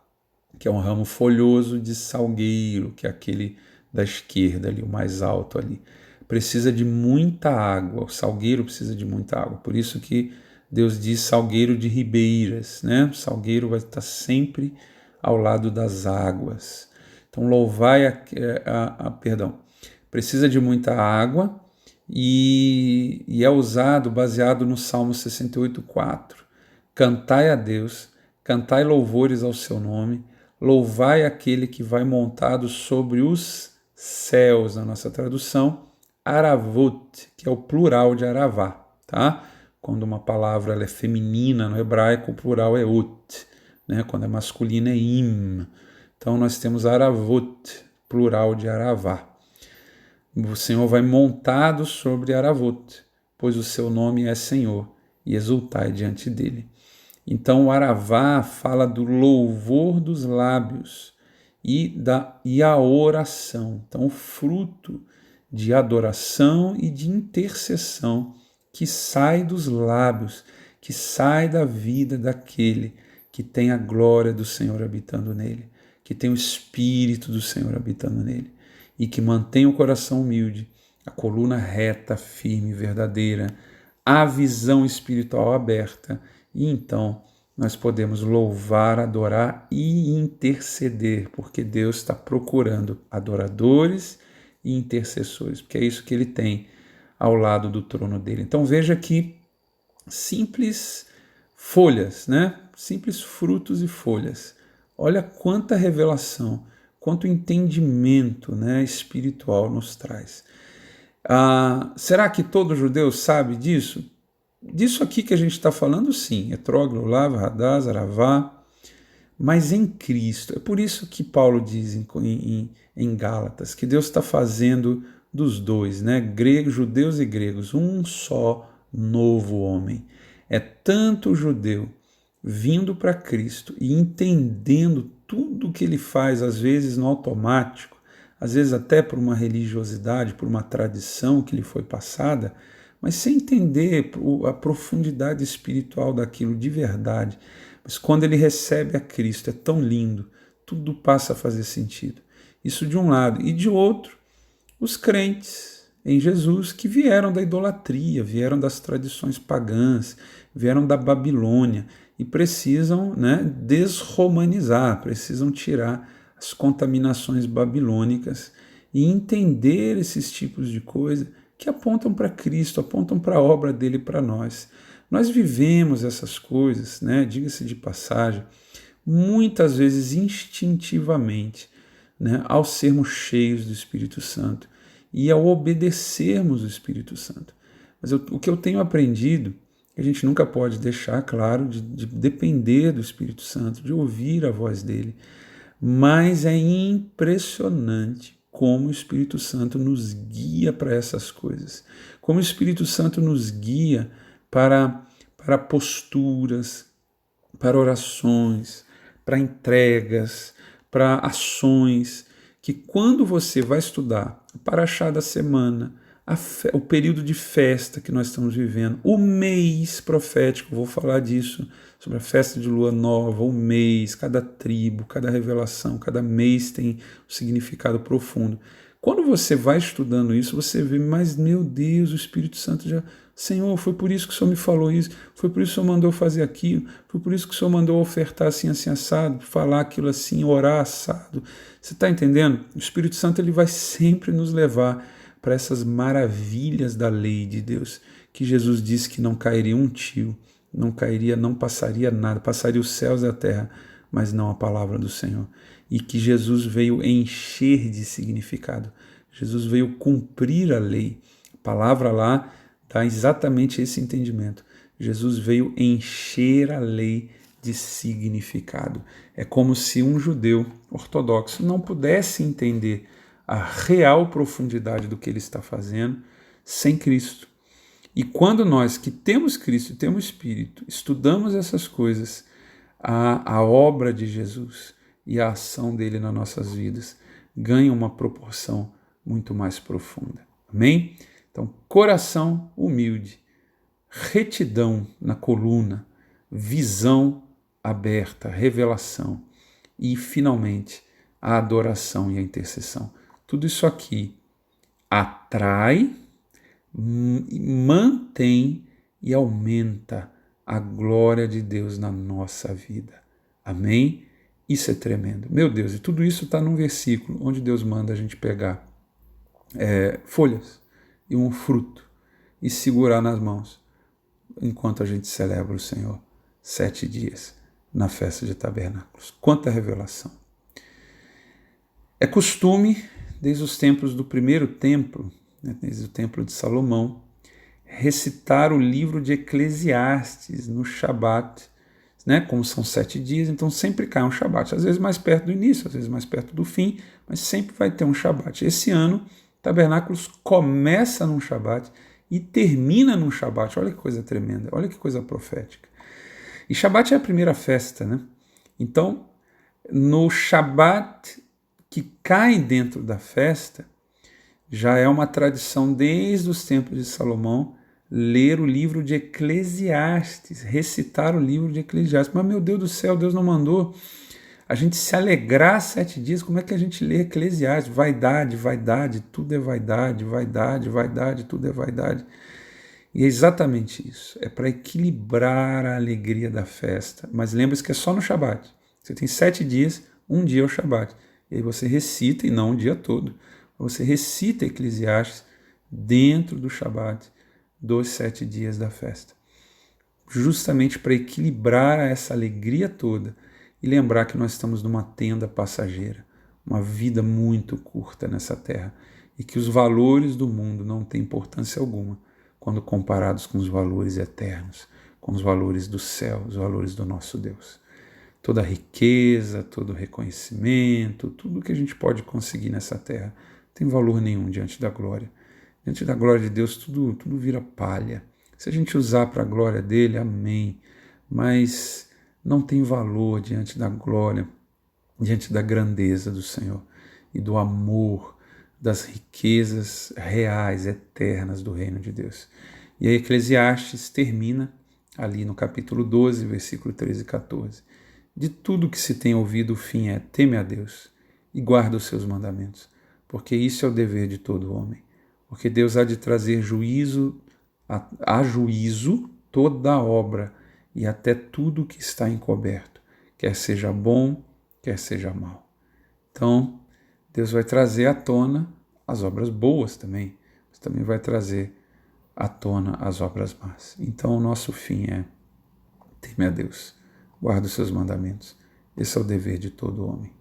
que é um ramo folhoso de salgueiro, que é aquele da esquerda ali, o mais alto ali. Precisa de muita água, o salgueiro precisa de muita água, por isso que Deus diz salgueiro de ribeiras, né? O salgueiro vai estar sempre ao lado das águas. Então, precisa de muita água e é usado baseado no Salmo 68:4. Cantai a Deus, cantai louvores ao seu nome, louvai aquele que vai montado sobre os céus, na nossa tradução, Aravut, que é o plural de Aravá, tá? Quando uma palavra ela é feminina no hebraico, o plural é ut, né? Quando é masculina é im. Então nós temos Aravut, plural de Aravá. O Senhor vai montado sobre Aravut, pois o seu nome é Senhor, e exultai diante dele. Então o Aravá fala do louvor dos lábios e a oração. Então o fruto de adoração e de intercessão que sai dos lábios, que sai da vida daquele que tem a glória do Senhor habitando nele, que tem o Espírito do Senhor habitando nele, e que mantém o coração humilde, a coluna reta, firme, verdadeira, a visão espiritual aberta, e então nós podemos louvar, adorar e interceder, porque Deus está procurando adoradores e intercessores, porque é isso que ele tem ao lado do trono dele. Então veja que simples folhas, né? Simples frutos e folhas. Olha quanta revelação, quanto entendimento, né, espiritual nos traz. Será que todo judeu sabe disso? Disso aqui que a gente está falando, sim. Etróglio, Lava, Hadaz, Aravá, mas em Cristo. É por isso que Paulo diz em Gálatas que Deus está fazendo dos dois, né? Judeus e gregos, um só novo homem. É tanto o judeu vindo para Cristo e entendendo tudo o que ele faz, às vezes no automático, às vezes até por uma religiosidade, por uma tradição que lhe foi passada, mas sem entender a profundidade espiritual daquilo de verdade. Mas quando ele recebe a Cristo, é tão lindo, tudo passa a fazer sentido. Isso de um lado. E de outro, os crentes em Jesus que vieram da idolatria, vieram das tradições pagãs, vieram da Babilônia e precisam, né, desromanizar, precisam tirar as contaminações babilônicas e entender esses tipos de coisa que apontam para Cristo, apontam para a obra dele para nós. Nós vivemos essas coisas, né, diga-se de passagem, muitas vezes instintivamente, né, ao sermos cheios do Espírito Santo e ao obedecermos o Espírito Santo. Mas o que eu tenho aprendido, a gente nunca pode deixar, claro, de depender do Espírito Santo, de ouvir a voz dele, mas é impressionante como o Espírito Santo nos guia para essas coisas, como o Espírito Santo nos guia para posturas, para orações, para entregas, para ações, que quando você vai estudar o Paraxá da semana, o período de festa que nós estamos vivendo, o mês profético, vou falar disso, sobre a festa de lua nova, o mês, cada tribo, cada revelação, cada mês tem um significado profundo. Quando você vai estudando isso, você vê, mas meu Deus, o Espírito Santo já... Senhor, foi por isso que o Senhor me falou isso, foi por isso que o Senhor mandou fazer aquilo, foi por isso que o Senhor mandou ofertar assim, assim, assado, falar aquilo assim, orar assado. Você está entendendo? O Espírito Santo ele vai sempre nos levar para essas maravilhas da lei de Deus, que Jesus disse que não cairia um tio, não cairia, não passaria nada, passaria os céus e a terra, mas não a palavra do Senhor. E que Jesus veio encher de significado. Jesus veio cumprir a lei. A palavra lá dá exatamente esse entendimento. Jesus veio encher a lei de significado. É como se um judeu ortodoxo não pudesse entender a real profundidade do que ele está fazendo sem Cristo. E quando nós que temos Cristo e temos Espírito, estudamos essas coisas, a obra de Jesus e a ação dele nas nossas vidas ganha uma proporção muito mais profunda. Amém? Então, coração humilde, retidão na coluna, visão aberta, revelação e, finalmente, a adoração e a intercessão. Tudo isso aqui atrai, mantém e aumenta a glória de Deus na nossa vida. Amém? Isso é tremendo. Meu Deus, e tudo isso está num versículo onde Deus manda a gente pegar folhas e um fruto e segurar nas mãos enquanto a gente celebra o Senhor 7 dias na festa de tabernáculos. Quanta revelação! É costume, desde os tempos do primeiro templo, desde o templo de Salomão, recitar o livro de Eclesiastes no Shabat, como são 7 dias, então sempre cai um Shabat, às vezes mais perto do início, às vezes mais perto do fim, mas sempre vai ter um Shabat. Esse ano, Tabernáculos começa num Shabat e termina num Shabat. Olha que coisa tremenda, olha que coisa profética. E Shabat é a primeira festa, né? Então, no Shabat que cai dentro da festa, já é uma tradição desde os tempos de Salomão ler o livro de Eclesiastes, recitar o livro de Eclesiastes. Mas, meu Deus do céu, Deus não mandou a gente se alegrar 7 dias. Como é que a gente lê Eclesiastes? Vaidade, vaidade, tudo é vaidade, vaidade, vaidade, tudo é vaidade. E é exatamente isso. É para equilibrar a alegria da festa. Mas lembre-se que é só no Shabat. Você tem 7 dias, um dia é o Shabat. E aí você recita, e não o dia todo. Você recita Eclesiastes dentro do Shabat, dos 7 dias da festa. Justamente para equilibrar essa alegria toda e lembrar que nós estamos numa tenda passageira, uma vida muito curta nessa terra, e que os valores do mundo não têm importância alguma quando comparados com os valores eternos, com os valores do céu, os valores do nosso Deus. Toda a riqueza, todo o reconhecimento, tudo que a gente pode conseguir nessa terra tem valor nenhum diante da glória. Diante da glória de Deus tudo vira palha. Se a gente usar para a glória dele, amém. Mas não tem valor diante da glória, diante da grandeza do Senhor e do amor, das riquezas reais, eternas do reino de Deus. E aí Eclesiastes termina ali no capítulo 12, versículo 13 e 14. De tudo que se tem ouvido, o fim é: teme a Deus e guarda os seus mandamentos, porque isso é o dever de todo homem. Porque Deus há de trazer a juízo toda a obra e até tudo que está encoberto, quer seja bom, quer seja mal. Então, Deus vai trazer à tona as obras boas também, mas também vai trazer à tona as obras más. Então, o nosso fim é: teme a Deus, guarda os seus mandamentos. Esse é o dever de todo homem.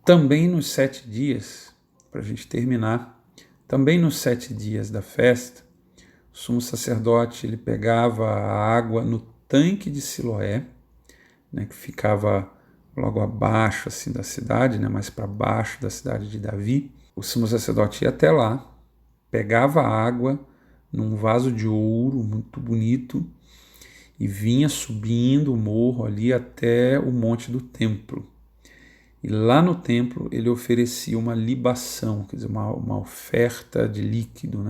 Também nos 7 dias, para a gente terminar, também nos 7 dias da festa, o sumo sacerdote ele pegava a água no tanque de Siloé, que ficava logo abaixo assim, da cidade, mais para baixo da cidade de Davi. O sumo sacerdote ia até lá, pegava a água num vaso de ouro muito bonito e vinha subindo o morro ali até o monte do templo. E lá no templo ele oferecia uma libação, quer dizer, uma oferta de líquido,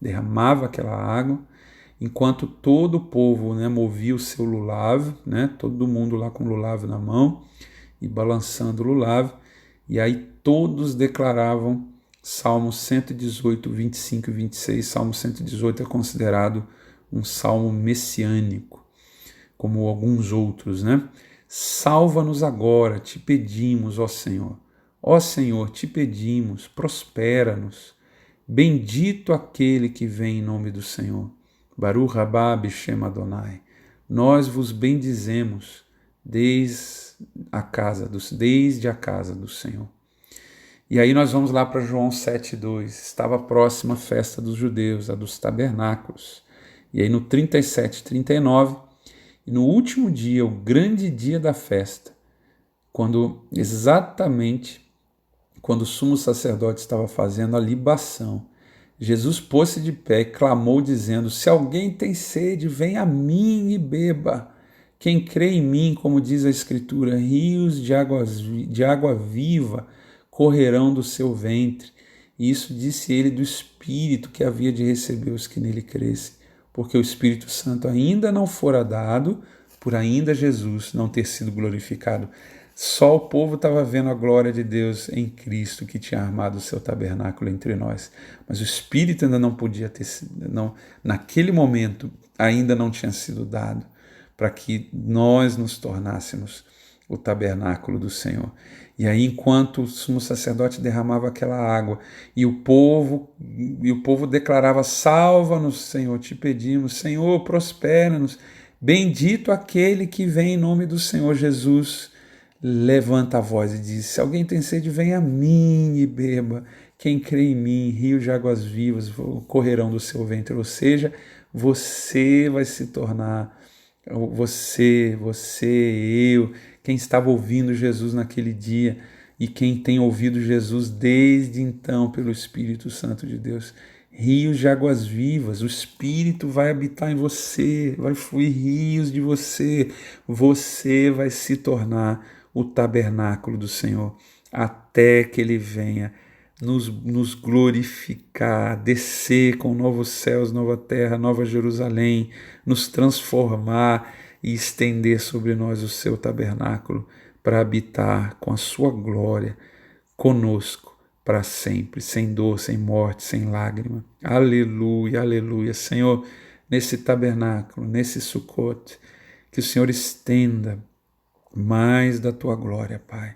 derramava aquela água, enquanto todo o povo movia o seu lulav, todo mundo lá com o lulav na mão e balançando o lulav, e aí todos declaravam Salmo 118, 25 e 26. Salmo 118 é considerado um salmo messiânico, como alguns outros, Salva-nos agora, te pedimos, ó Senhor. Ó Senhor, te pedimos, prospera-nos. Bendito aquele que vem em nome do Senhor. Baruch rabá b'shem Adonai. Nós vos bendizemos desde a casa do Senhor. E aí nós vamos lá para João 7,2. Estava próxima a festa dos judeus, a dos tabernáculos. E aí no 37, 39... E no último dia, o grande dia da festa, exatamente quando o sumo sacerdote estava fazendo a libação, Jesus pôs-se de pé e clamou dizendo: se alguém tem sede, venha a mim e beba. Quem crê em mim, como diz a Escritura, rios de água viva correrão do seu ventre. E isso disse ele do Espírito que havia de receber os que nele crescem, porque o Espírito Santo ainda não fora dado, por ainda Jesus não ter sido glorificado. Só o povo estava vendo a glória de Deus em Cristo, que tinha armado o seu tabernáculo entre nós. Mas o Espírito ainda não podia ter sido, não, naquele momento ainda não tinha sido dado para que nós nos tornássemos o tabernáculo do Senhor. E aí, enquanto o sumo sacerdote derramava aquela água e o povo declarava: salva-nos, Senhor, te pedimos, Senhor, prospera-nos, bendito aquele que vem em nome do Senhor Jesus. Levanta a voz e diz: se alguém tem sede, venha a mim e beba. Quem crê em mim, rios de águas vivas correrão do seu ventre. Ou seja, você vai se tornar, eu, quem estava ouvindo Jesus naquele dia e quem tem ouvido Jesus desde então pelo Espírito Santo de Deus. Rios de águas vivas, o Espírito vai habitar em você, vai fluir rios de você vai se tornar o tabernáculo do Senhor, até que Ele venha nos glorificar, descer com novos céus, nova terra, nova Jerusalém, nos transformar e estender sobre nós o seu tabernáculo para habitar com a sua glória conosco para sempre, sem dor, sem morte, sem lágrima. Aleluia, aleluia. Senhor, nesse tabernáculo, nesse Sucote, que o Senhor estenda mais da tua glória, Pai.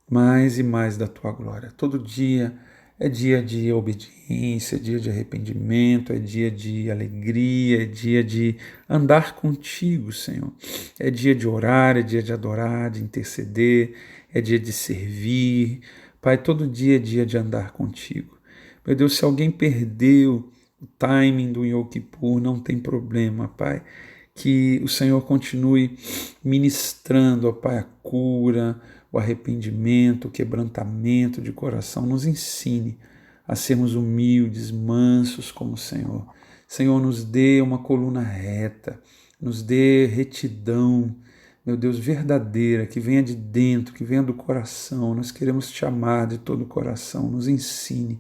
Mais e mais da tua glória. Todo dia é dia de obediência, é dia de arrependimento, é dia de alegria, é dia de andar contigo, Senhor. É dia de orar, é dia de adorar, de interceder, é dia de servir. Pai, todo dia é dia de andar contigo. Meu Deus, se alguém perdeu o timing do Yom Kippur, não tem problema, Pai. Que o Senhor continue ministrando, ó Pai, a cura, o arrependimento, o quebrantamento de coração. Nos ensine a sermos humildes, mansos como o Senhor. Senhor, nos dê uma coluna reta, nos dê retidão, meu Deus, verdadeira, que venha de dentro, que venha do coração. Nós queremos te amar de todo o coração. Nos ensine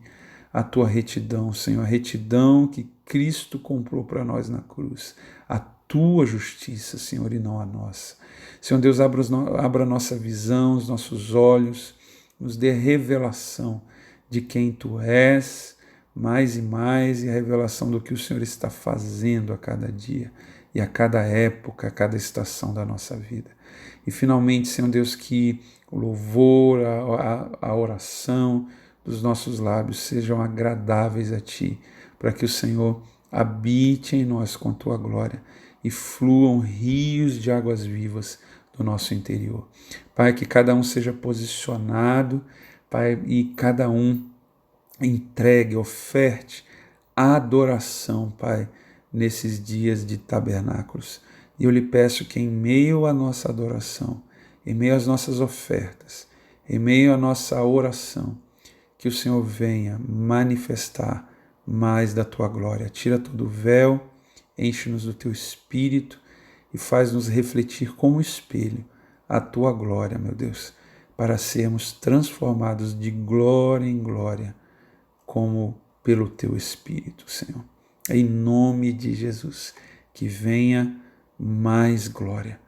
a tua retidão, Senhor, a retidão que Cristo comprou para nós na cruz. A tua justiça, Senhor, e não a nossa. Senhor Deus, abra a nossa visão, os nossos olhos, nos dê revelação de quem Tu és, mais e mais, e a revelação do que o Senhor está fazendo a cada dia, e a cada época, a cada estação da nossa vida. E finalmente, Senhor Deus, que o louvor, a oração dos nossos lábios sejam agradáveis a Ti, para que o Senhor habite em nós com a Tua glória e fluam rios de águas vivas do nosso interior. Pai, que cada um seja posicionado, Pai, e cada um entregue, oferte adoração, Pai, nesses dias de tabernáculos. E eu lhe peço que em meio à nossa adoração, em meio às nossas ofertas, em meio à nossa oração, que o Senhor venha manifestar mais da Tua glória. Tira todo o véu, enche-nos do Teu Espírito e faz-nos refletir como espelho a Tua glória, meu Deus, para sermos transformados de glória em glória, como pelo Teu Espírito, Senhor. Em nome de Jesus, que venha mais glória,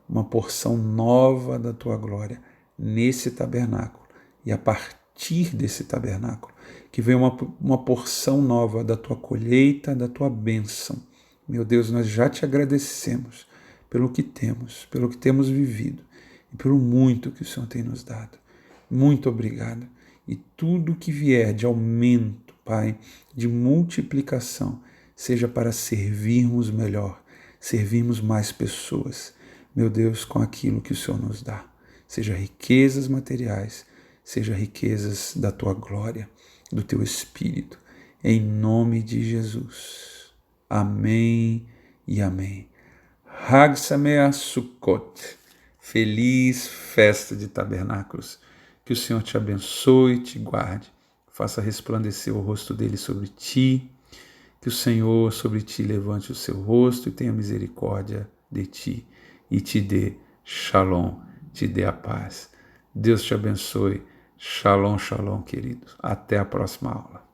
uma porção nova da Tua glória nesse tabernáculo e a partir desse tabernáculo, que venha uma porção nova da Tua colheita, da Tua bênção. Meu Deus, nós já Te agradecemos pelo que temos vivido e pelo muito que o Senhor tem nos dado. Muito obrigado. E tudo que vier de aumento, Pai, de multiplicação, seja para servirmos melhor, servirmos mais pessoas, meu Deus, com aquilo que o Senhor nos dá. Seja riquezas materiais, seja riquezas da Tua glória, do Teu Espírito, em nome de Jesus. Amém e amém. Hag Sameach Sukkot. Feliz festa de tabernáculos. Que o Senhor te abençoe e te guarde. Faça resplandecer o rosto dele sobre ti. Que o Senhor sobre ti levante o seu rosto e tenha misericórdia de ti. E te dê shalom, te dê a paz. Deus te abençoe. Shalom, shalom, queridos. Até a próxima aula.